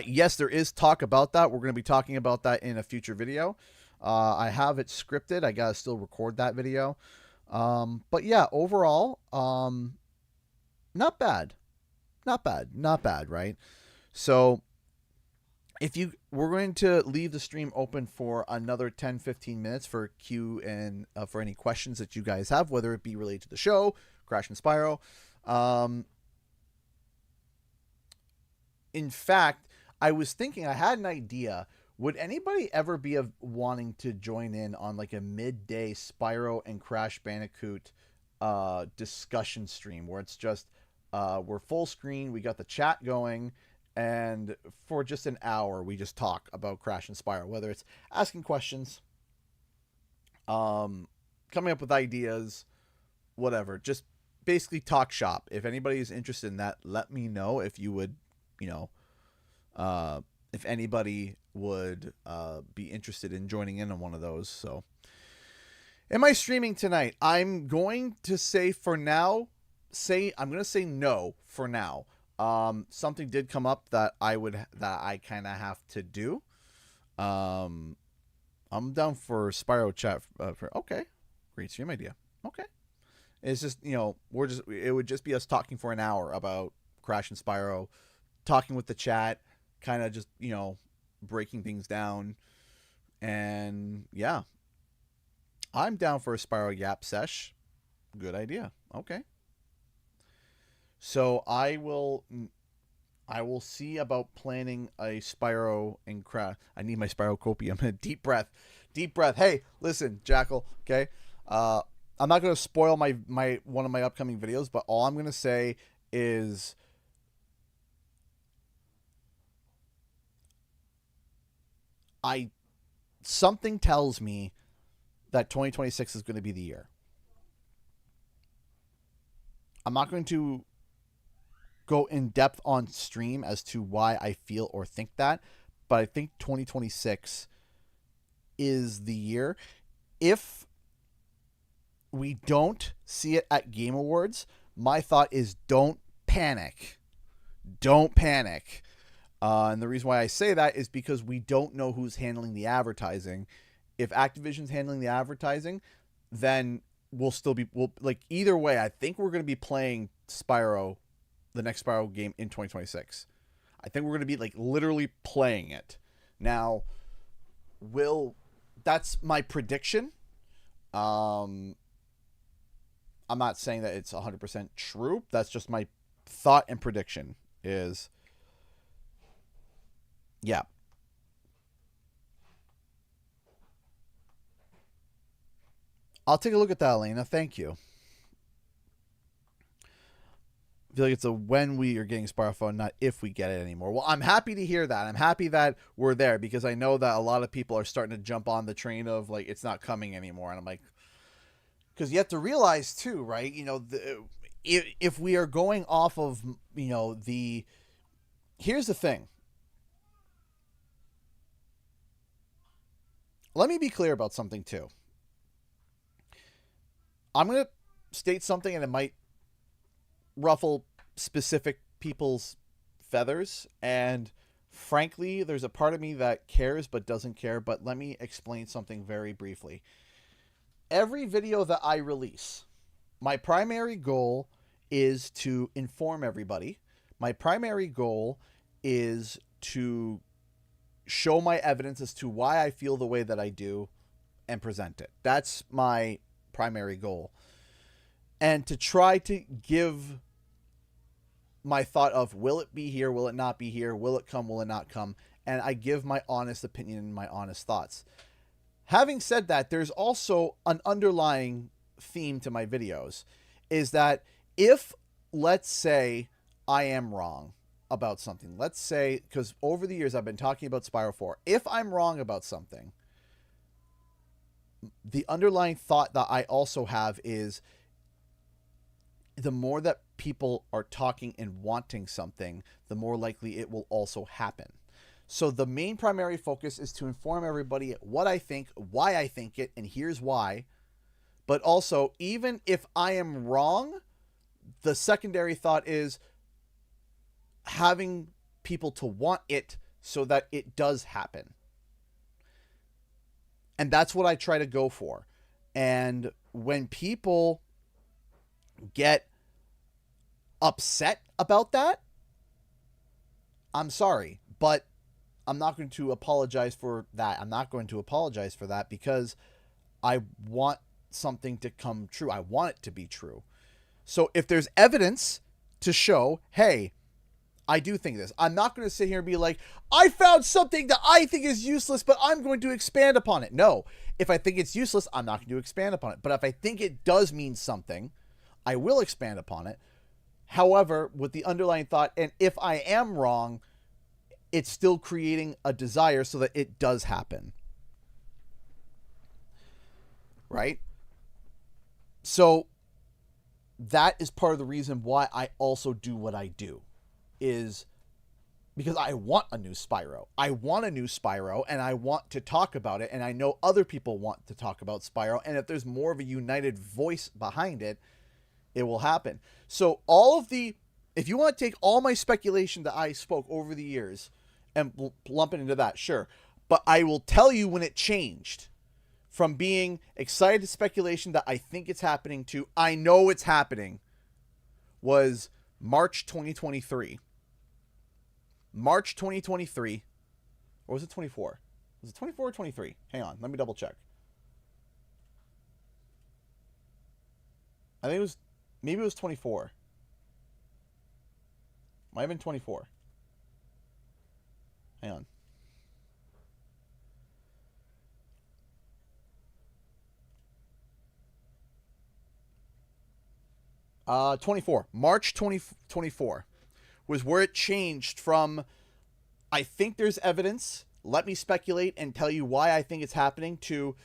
yes, there is talk about that. We're going to be talking about that in a future video. I have it scripted. I got to still record that video. But yeah, overall, not bad. Not bad, right? So, we're going to leave the stream open for another 10-15 minutes for Q and for any questions that you guys have, whether it be related to the show, Crash and Spyro. In fact, I was thinking, I had an idea. Would anybody ever be wanting to join in on like a midday Spyro and Crash Bandicoot discussion stream where it's just we're full screen, we got the chat going, and for just an hour we just talk about Crash and Spyro, whether it's asking questions, coming up with ideas, whatever. Just basically talk shop. If anybody is interested in that, let me know. If you would, if anybody would be interested in joining in on one of those. So, am I streaming tonight? I'm going to say for now, I'm going to say no for now. Something did come up that I kind of have to do. I'm down for Spyro chat okay. Great stream idea. Okay. It's just, it would just be us talking for an hour about Crash and Spyro, talking with the chat, kind of just, breaking things down. And yeah, I'm down for a Spyro Yap sesh. Good idea. Okay. So I will see about planning a Spyro and Crash. I need my Spyro copium. Deep breath. Hey, listen, Jackal. Okay. I'm not going to spoil my one of my upcoming videos, but all I'm going to say is something tells me that 2026 is going to be the year. I'm not going to go in depth on stream as to why I feel or think that, but I think 2026 is the year. If we don't see it at Game Awards, my thought is don't panic. Don't panic. And the reason why I say that is because we don't know who's handling the advertising. If Activision's handling the advertising, then we'll either way, I think we're going to be playing Spyro, the next Spyro game, in 2026. I think we're going to be literally playing it. Now, that's my prediction. I'm not saying that it's 100% true. That's just my thought and prediction is, yeah. I'll take a look at that, Elena. Thank you. I feel like it's a when we are getting Spiral 4, not if we get it anymore. Well, I'm happy to hear that. I'm happy that we're there because I know that a lot of people are starting to jump on the train of like it's not coming anymore. And I'm like, because you have to realize too, right? You know, if we are going off of, you know, here's the thing. Let me be clear about something too. I'm going to state something and it might ruffle specific people's feathers, and frankly there's a part of me that cares but doesn't care, but let me explain something very briefly. Every video that I release, my primary goal is to inform everybody. My primary goal is to show my evidence as to why I feel the way that I do and present it. That's my primary goal. And to try to give my thought of, will it be here? Will it not be here? Will it come? Will it not come? And I give my honest opinion and my honest thoughts. Having said that, there's also an underlying theme to my videos, is that if, let's say, I am wrong about something, let's say, because over the years I've been talking about Spiral 4, if I'm wrong about something, the underlying thought that I also have is the more that people are talking and wanting something, the more likely it will also happen. So the main primary focus is to inform everybody what I think, why I think it, and here's why. But also, even if I am wrong, the secondary thought is having people to want it so that it does happen. And that's what I try to go for. And when people get upset about that, I'm sorry, but I'm not going to apologize for that. I'm not going to apologize for that because I want something to come true. I want it to be true. So if there's evidence to show, hey, I do think this, I'm not going to sit here and be like, I found something that I think is useless, but I'm going to expand upon it. No, if I think it's useless, I'm not going to expand upon it. But if I think it does mean something, I will expand upon it. However, with the underlying thought, and if I am wrong, it's still creating a desire so that it does happen. Right? So that is part of the reason why I also do what I do, is because I want a new Spyro. I want a new Spyro, and I want to talk about it, and I know other people want to talk about Spyro, and if there's more of a united voice behind it, it will happen. So if you want to take all my speculation that I spoke over the years and lump it into that, sure. But I will tell you when it changed from being excited to speculation that I think it's happening to I know it's happening was March 2023. March 2023. Or was it 24? Was it 24 or 23? Hang on. Let me double check. I think it was, maybe it was 24. Might have been 24. Hang on. March 2024 was where it changed from, I think there's evidence, let me speculate and tell you why I think it's happening, to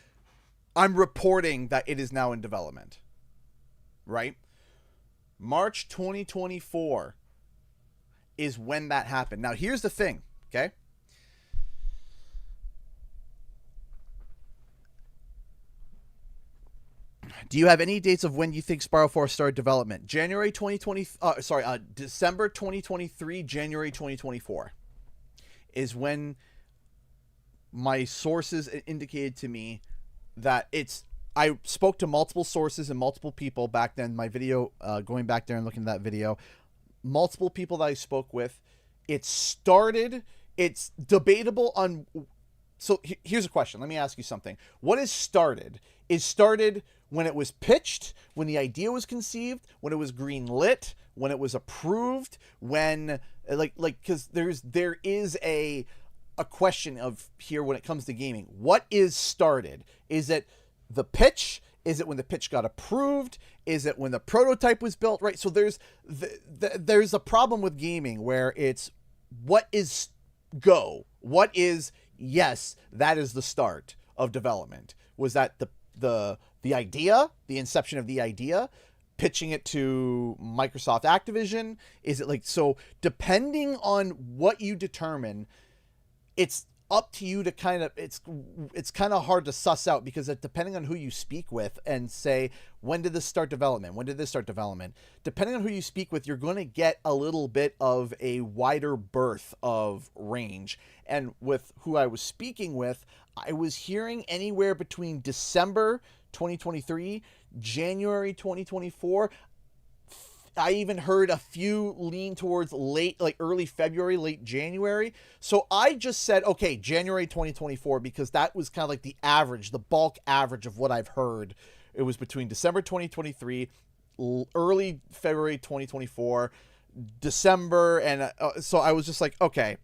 I'm reporting that it is now in development. Right? March 2024 is when that happened. Now, here's the thing, okay? Do you have any dates of when you think Spyro 4 started development? December 2023, January 2024 is when my sources indicated to me that it's, I spoke to multiple sources and multiple people back then. My video, going back there and looking at that video, multiple people that I spoke with, it started, it's debatable on, so here's a question. Let me ask you something. What is started? Is started when it was pitched, when the idea was conceived, when it was green lit, when it was approved, when, because there is a question of here when it comes to gaming. What is started? Is it the pitch? Is it when the pitch got approved? Is it when the prototype was built? Right. So there's there's a problem with gaming where it's what is go? What is yes? That is the start of development. Was that the idea, the inception of the idea, pitching it to Microsoft Activision? Is it like, so depending on what you determine, it's up to you to kind of, it's kind of hard to suss out, because depending on who you speak with and say, when did this start development? When did this start development? Depending on who you speak with, you're going to get a little bit of a wider berth of range. And with who I was speaking with, I was hearing anywhere between December 2023, January 2024. I even heard a few lean towards late, like early February, late January. So I just said, okay, January 2024, because that was kind of like the average, the bulk average of what I've heard. It was between December 2023, early February 2024, December. And so I was just like, okay,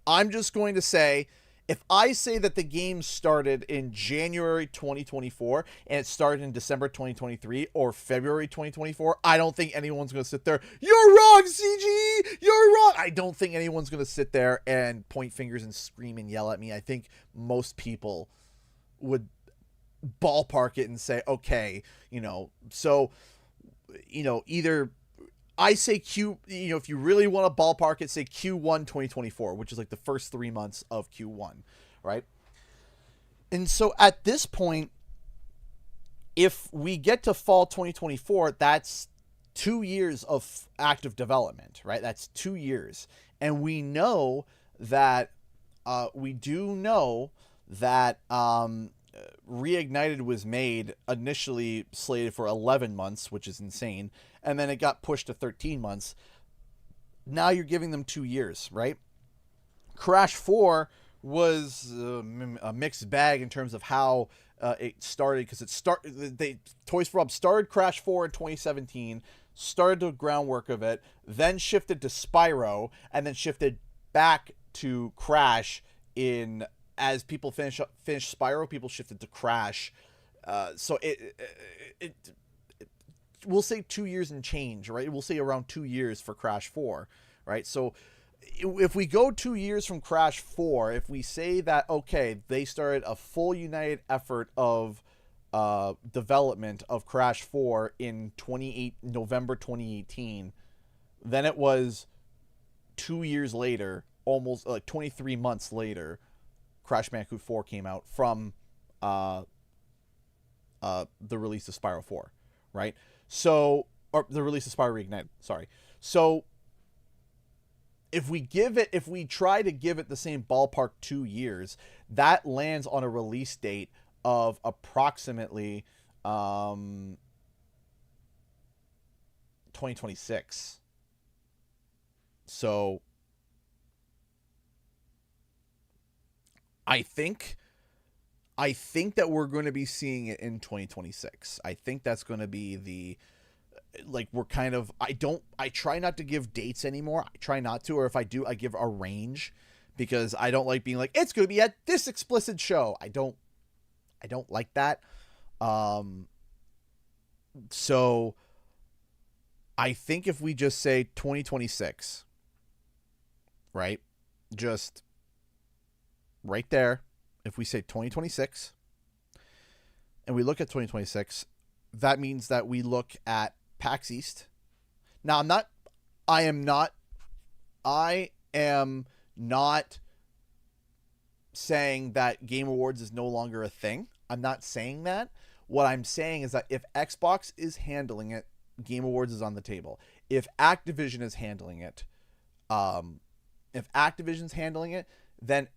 I'm just going to say, if I say that the game started in January 2024 and it started in December 2023 or February 2024, I don't think anyone's going to sit there, you're wrong, CG, you're wrong. I don't think anyone's going to sit there and point fingers and scream and yell at me. I think most people would ballpark it and say, okay, so, either I say if you really want to ballpark it, say Q1 2024, which is like the first 3 months of Q1, right? And so at this point, if we get to fall 2024, that's 2 years of active development, right? That's 2 years. And we know that, Reignited was made initially slated for 11 months, which is insane. And then it got pushed to 13 months. Now you're giving them 2 years, right? Crash 4 was a mixed bag in terms of how it started, because Toys for Bob started Crash 4 in 2017, started the groundwork of it, then shifted to Spyro, and then shifted back to Crash as people finished Spyro, people shifted to Crash. So it we'll say 2 years and change, right? We'll say around 2 years for Crash 4, right? So if we go 2 years from Crash 4, if we say that, okay, they started a full united effort of development of Crash 4 in November 2018, then it was 2 years later, almost like 23 months later, Crash Bandicoot 4 came out from the release of Spyro 4, right? So, or the release of Spyro Reignited, sorry. So, if we try to give it the same ballpark 2 years, that lands on a release date of approximately 2026. So, I think that we're going to be seeing it in 2026. I think that's going to be I try not to give dates anymore. I try not to, or if I do, I give a range, because I don't like being like, it's going to be at this explicit show. I don't like that. So I think if we just say 2026, right? Just right there, if we say 2026 and we look at 2026, that means that we look at PAX East. Now, I am not saying that Game Awards is no longer a thing. I'm not saying that. What I'm saying is that if Xbox is handling it, Game Awards is on the table. If Activision is handling it, then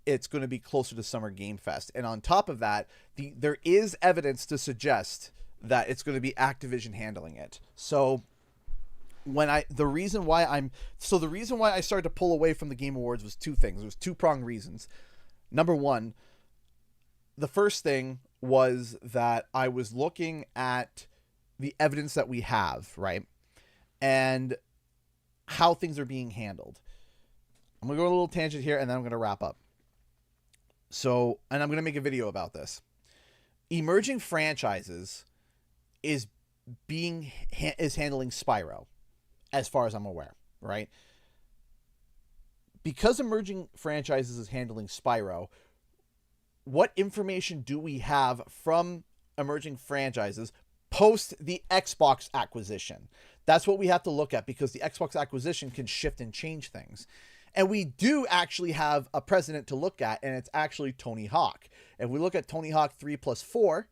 it's going to be closer to Summer Game Fest. And on top of that, there is evidence to suggest that it's going to be Activision handling it. So the reason why I started to pull away from the Game Awards was two things. It was two-pronged reasons. Number one, the first thing was that I was looking at the evidence that we have, right? And how things are being handled. I'm going to go a little tangent here, and then I'm going to wrap up. So, and I'm going to make a video about this. Emerging Franchises is handling Spyro, as far as I'm aware, right? Because Emerging Franchises is handling Spyro, what information do we have from Emerging Franchises post the Xbox acquisition? That's what we have to look at, because the Xbox acquisition can shift and change things. And we do actually have a president to look at, and it's actually Tony Hawk. If we look at Tony Hawk 3+4,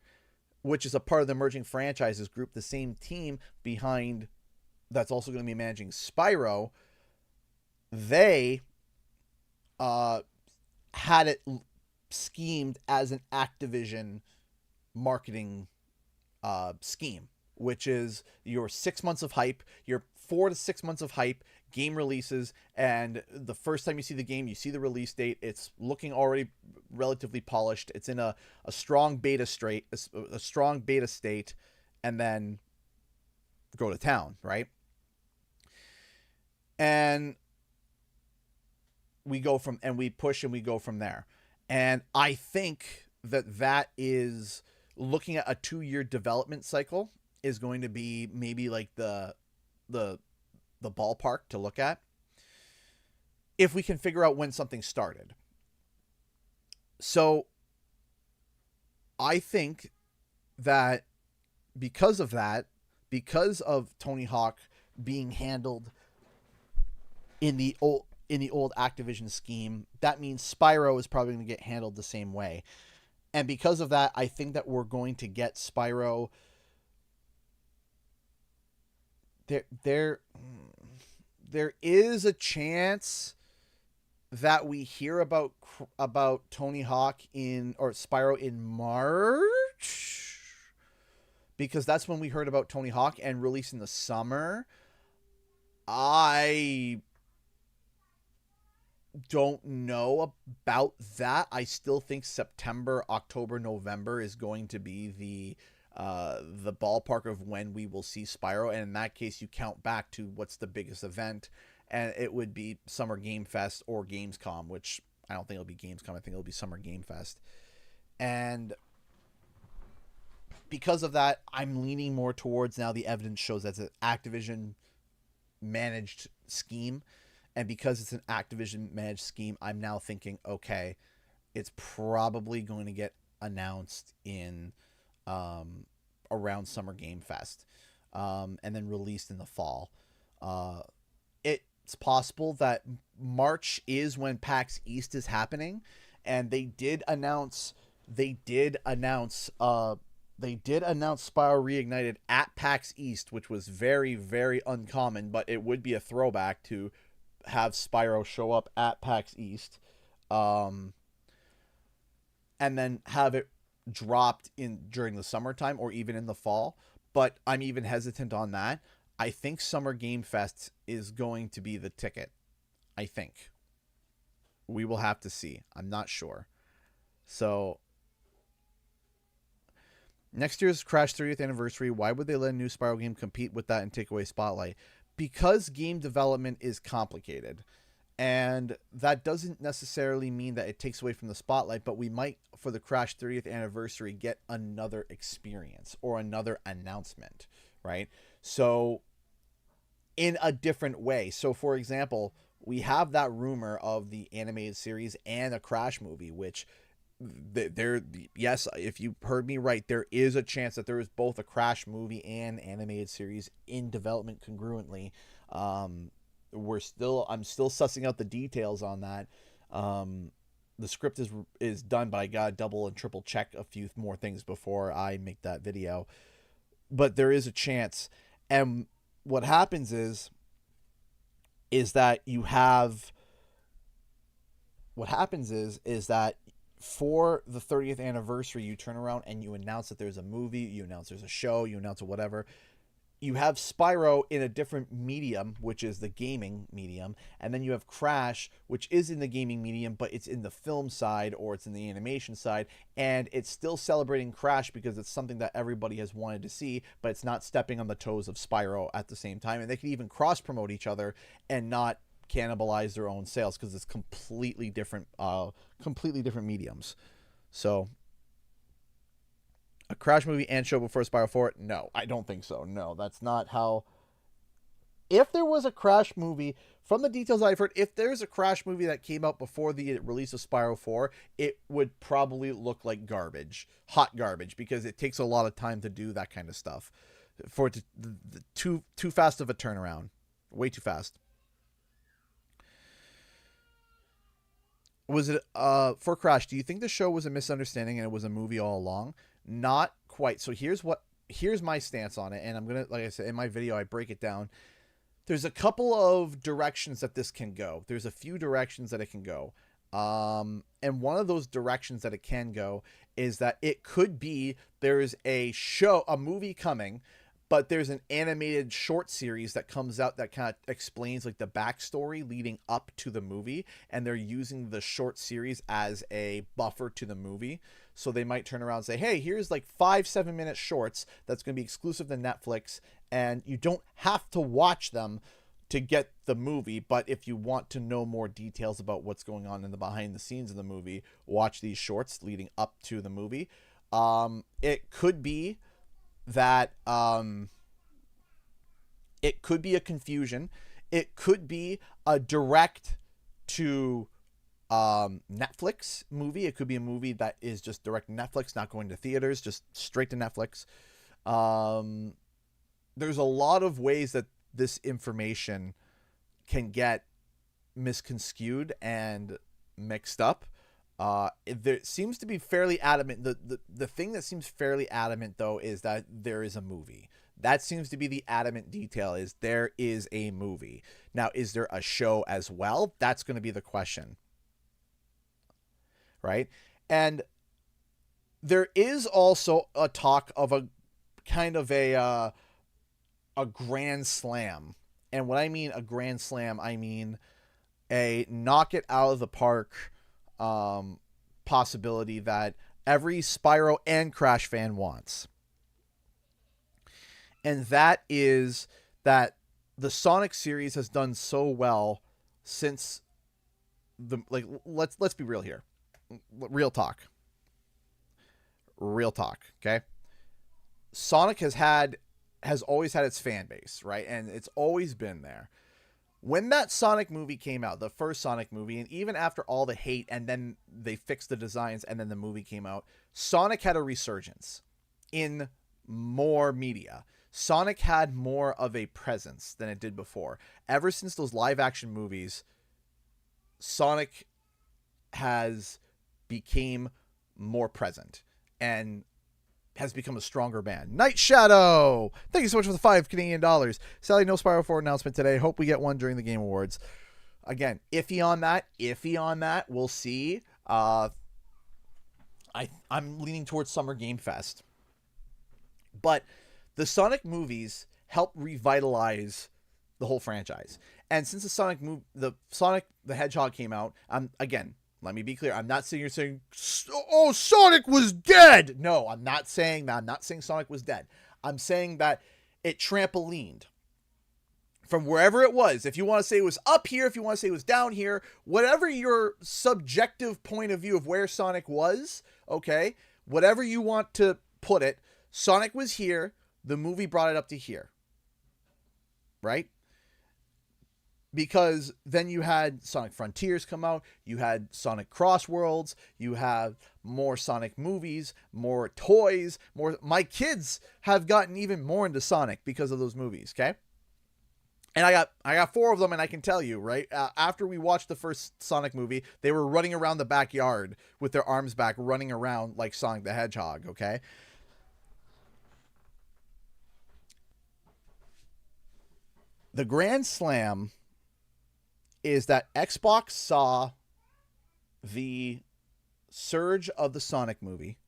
which is a part of the Emerging Franchises group, the same team behind that's also going to be managing Spyro, they had it schemed as an Activision marketing scheme, which is your 6 months of hype, your 4 to 6 months of hype, game releases, and the first time you see the game, you see the release date, it's looking already relatively polished, it's in a strong beta state, and then go to town, right? And we go from, and we push and we go from there. And I think that is, looking at a 2-year development cycle is going to be maybe like the ballpark to look at, if we can figure out when something started. So I think that because of Tony Hawk being handled in the old Activision scheme, that means Spyro is probably going to get handled the same way. And because of that, I think that we're going to get Spyro. There is a chance that we hear about Tony Hawk or Spyro in March, because that's when we heard about Tony Hawk and release in the summer. I don't know about that. I still think September, October, November is going to be the ballpark of when we will see Spyro, and in that case you count back to what's the biggest event, and it would be Summer Game Fest or Gamescom, which I don't think it'll be Gamescom. I think it'll be Summer Game Fest. And because of that, I'm leaning more towards, now the evidence shows that's an Activision managed scheme. And because it's an Activision managed scheme, I'm now thinking, okay, it's probably going to get announced in around Summer Game Fest, and then released in the fall. It's possible that March is when PAX East is happening, and they did announce Spyro Reignited at PAX East, which was very, very uncommon, but it would be a throwback to have Spyro show up at PAX East, and then have it dropped during the summertime or even in the fall. But I'm even hesitant on that. I think Summer Game Fest is going to be the ticket. I think. We will have to see. I'm not sure. So, next year's Crash 30th anniversary, why would they let a new Spyro game compete with that and take away Spotlight? Because game development is complicated, and that doesn't necessarily mean that it takes away from the spotlight, but we might, for the Crash 30th anniversary, get another experience or another announcement, right? So in a different way. So for example, we have that rumor of the animated series and a Crash movie, which yes, if you heard me right, there is a chance that there is both a Crash movie and animated series in development congruently. I'm still sussing out the details on that. The script is done, but I gotta double and triple check a few more things before I make that video. But there is a chance, and what happens is that you have. What happens is that for the 30th anniversary, you turn around and you announce that there's a movie, you announce there's a show, you announce whatever. You have Spyro in a different medium, which is the gaming medium, and then you have Crash, which is in the gaming medium, but it's in the film side or it's in the animation side, and it's still celebrating Crash because it's something that everybody has wanted to see, but it's not stepping on the toes of Spyro at the same time, and they can even cross-promote each other and not cannibalize their own sales because it's completely different mediums. So A Crash movie and show before Spyro 4? No, I don't think so. No, that's not how. If there was a Crash movie, from the details I've heard, if there's a Crash movie that came out before the release of Spyro 4, it would probably look like garbage. Hot garbage, because it takes a lot of time to do that kind of stuff. For it to, too fast of a turnaround. Way too fast. Was it, for Crash, do you think the show was a misunderstanding and it was a movie all along? Not quite. So here's my stance on it. And I'm going to, like I said, in my video, I break it down. There's a couple of directions that this can go. There's a few directions that it can go. And one of those directions that it can go is that it could be there's a movie coming, but there's an animated short series that comes out that kind of explains like the backstory leading up to the movie, and they're using the short series as a buffer to the movie. So they might turn around and say, hey, here's like 5-7 minute shorts that's going to be exclusive to Netflix, and you don't have to watch them to get the movie, but if you want to know more details about what's going on in the behind the scenes of the movie, watch these shorts leading up to the movie. It could be that it could be a confusion. It could be a direct to Netflix movie. It could be a movie that is just direct to Netflix, not going to theaters, just straight to Netflix. There's a lot of ways that this information can get misconstrued and mixed up. There seems to be fairly adamant. The thing that seems fairly adamant, though, is that there is a movie. That seems to be the adamant detail, is there is a movie. Now, is there a show as well? That's going to be the question. Right? And there is also a talk of a kind of a grand slam. And when I mean a grand slam, I mean a knock it out of the park possibility that every Spyro and Crash fan wants. And that is that the Sonic series has done so well since let's be real here. Real talk, okay? Sonic has always had its fan base, right? And it's always been there. When that Sonic movie came out, the first Sonic movie, and even after all the hate, and then they fixed the designs, and then the movie came out, Sonic had a resurgence in more media. Sonic had more of a presence than it did before. Ever since those live-action movies, Sonic has became more present and has become a stronger band. Night Shadow! Thank you so much for the $5 Canadian. Sadly, no Spyro 4 announcement today. Hope we get one during the Game Awards. Again, iffy on that. We'll see. I'm leaning towards Summer Game Fest. But the Sonic movies help revitalize the whole franchise. And since the Sonic the Hedgehog came out, again, let me be clear. I'm not sitting here saying, oh, Sonic was dead. No, I'm not saying that. I'm not saying Sonic was dead. I'm saying that it trampolined from wherever it was. If you want to say it was up here, if you want to say it was down here, whatever your subjective point of view of where Sonic was, okay, whatever you want to put it, Sonic was here. The movie brought it up to here. Right? Because then you had Sonic Frontiers come out, you had Sonic Crossworlds, you have more Sonic movies, more toys, more. My kids have gotten even more into Sonic because of those movies, okay? And I got 4 of them, and I can tell you, right? After we watched the first Sonic movie, they were running around the backyard with their arms back, running around like Sonic the Hedgehog, okay? The Grand Slam is that Xbox saw the surge of the Sonic movie,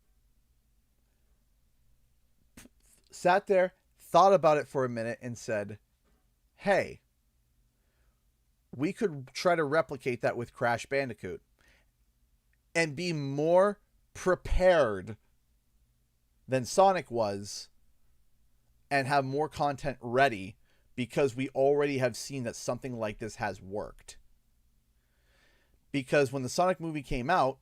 sat there, thought about it for a minute, and said, hey, we could try to replicate that with Crash Bandicoot and be more prepared than Sonic was and have more content ready, because we already have seen that something like this has worked. Because when the Sonic movie came out,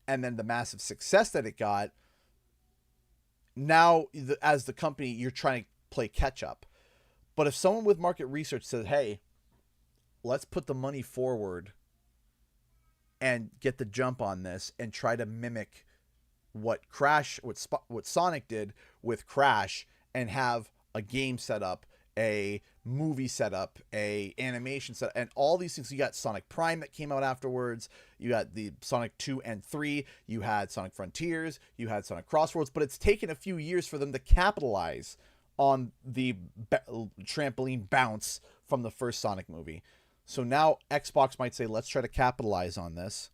and then the massive success that it got, now as the company, you're trying to play catch up. But if someone with market research says, hey, let's put the money forward and get the jump on this and try to mimic what Sonic did with Crash, and have a game set up, a movie set up, a animation set up, and all these things. You got Sonic Prime that came out afterwards. You got the Sonic 2 and 3. You had Sonic Frontiers. You had Sonic Crossroads. But it's taken a few years for them to capitalize on the trampoline bounce from the first Sonic movie. So now Xbox might say, let's try to capitalize on this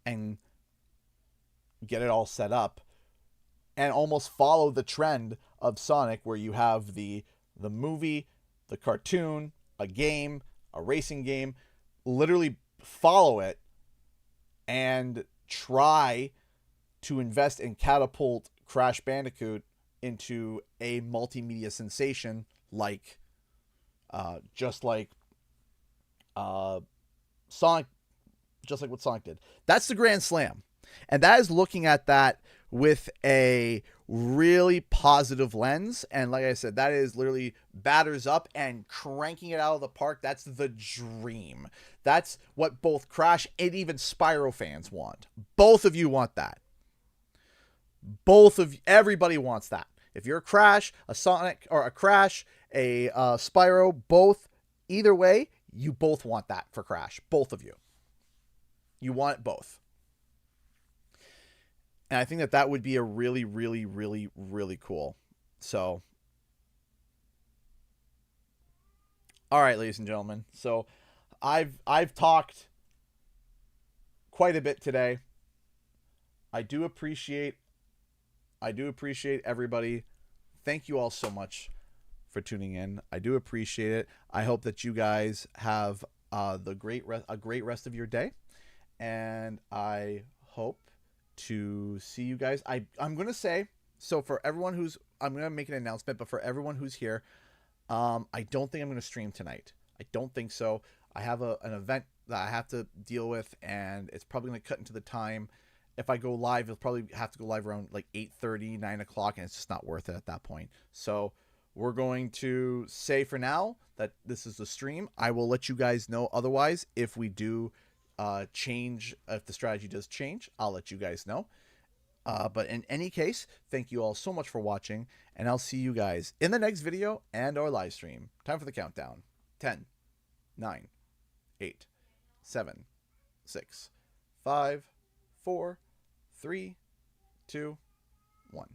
and get it all set up and almost follow the trend of Sonic, where you have the movie, the cartoon, a game, a racing game, literally follow it and try to invest and catapult Crash Bandicoot into a multimedia sensation, like just like Sonic, just like what Sonic did. That's the Grand Slam. And that is looking at that with a really positive lens. And like I said, that is literally batters up and cranking it out of the park. That's the dream. That's what both Crash and even Spyro fans want. Both of you want that. Everybody wants that. If you're a Crash, a Sonic, or a Crash, a Spyro, both, either way, you both want that for Crash. Both of you. You want it both. And I think that that would be a really, really, really, really cool. So, all right, ladies and gentlemen. So, I've talked quite a bit today. I do appreciate everybody. Thank you all so much for tuning in. I do appreciate it. I hope that you guys have a great rest of your day, and I hope to see you guys. I'm gonna say, so for everyone who's, I'm gonna make an announcement, but for everyone who's here, I don't think I'm gonna stream tonight. I don't think so. I have an event that I have to deal with, and it's probably gonna cut into the time. If I go live, it'll probably have to go live around like 8:30, 9 o'clock, and it's just not worth it at that point. So we're going to say for now that this is the stream. I will let you guys know otherwise if we do change, if the strategy does change, I'll let you guys know. But in any case, thank you all so much for watching, and I'll see you guys in the next video and our live stream. Time for the countdown. 10, 9, 8, 7, 6, 5, 4, 3, 2, 1.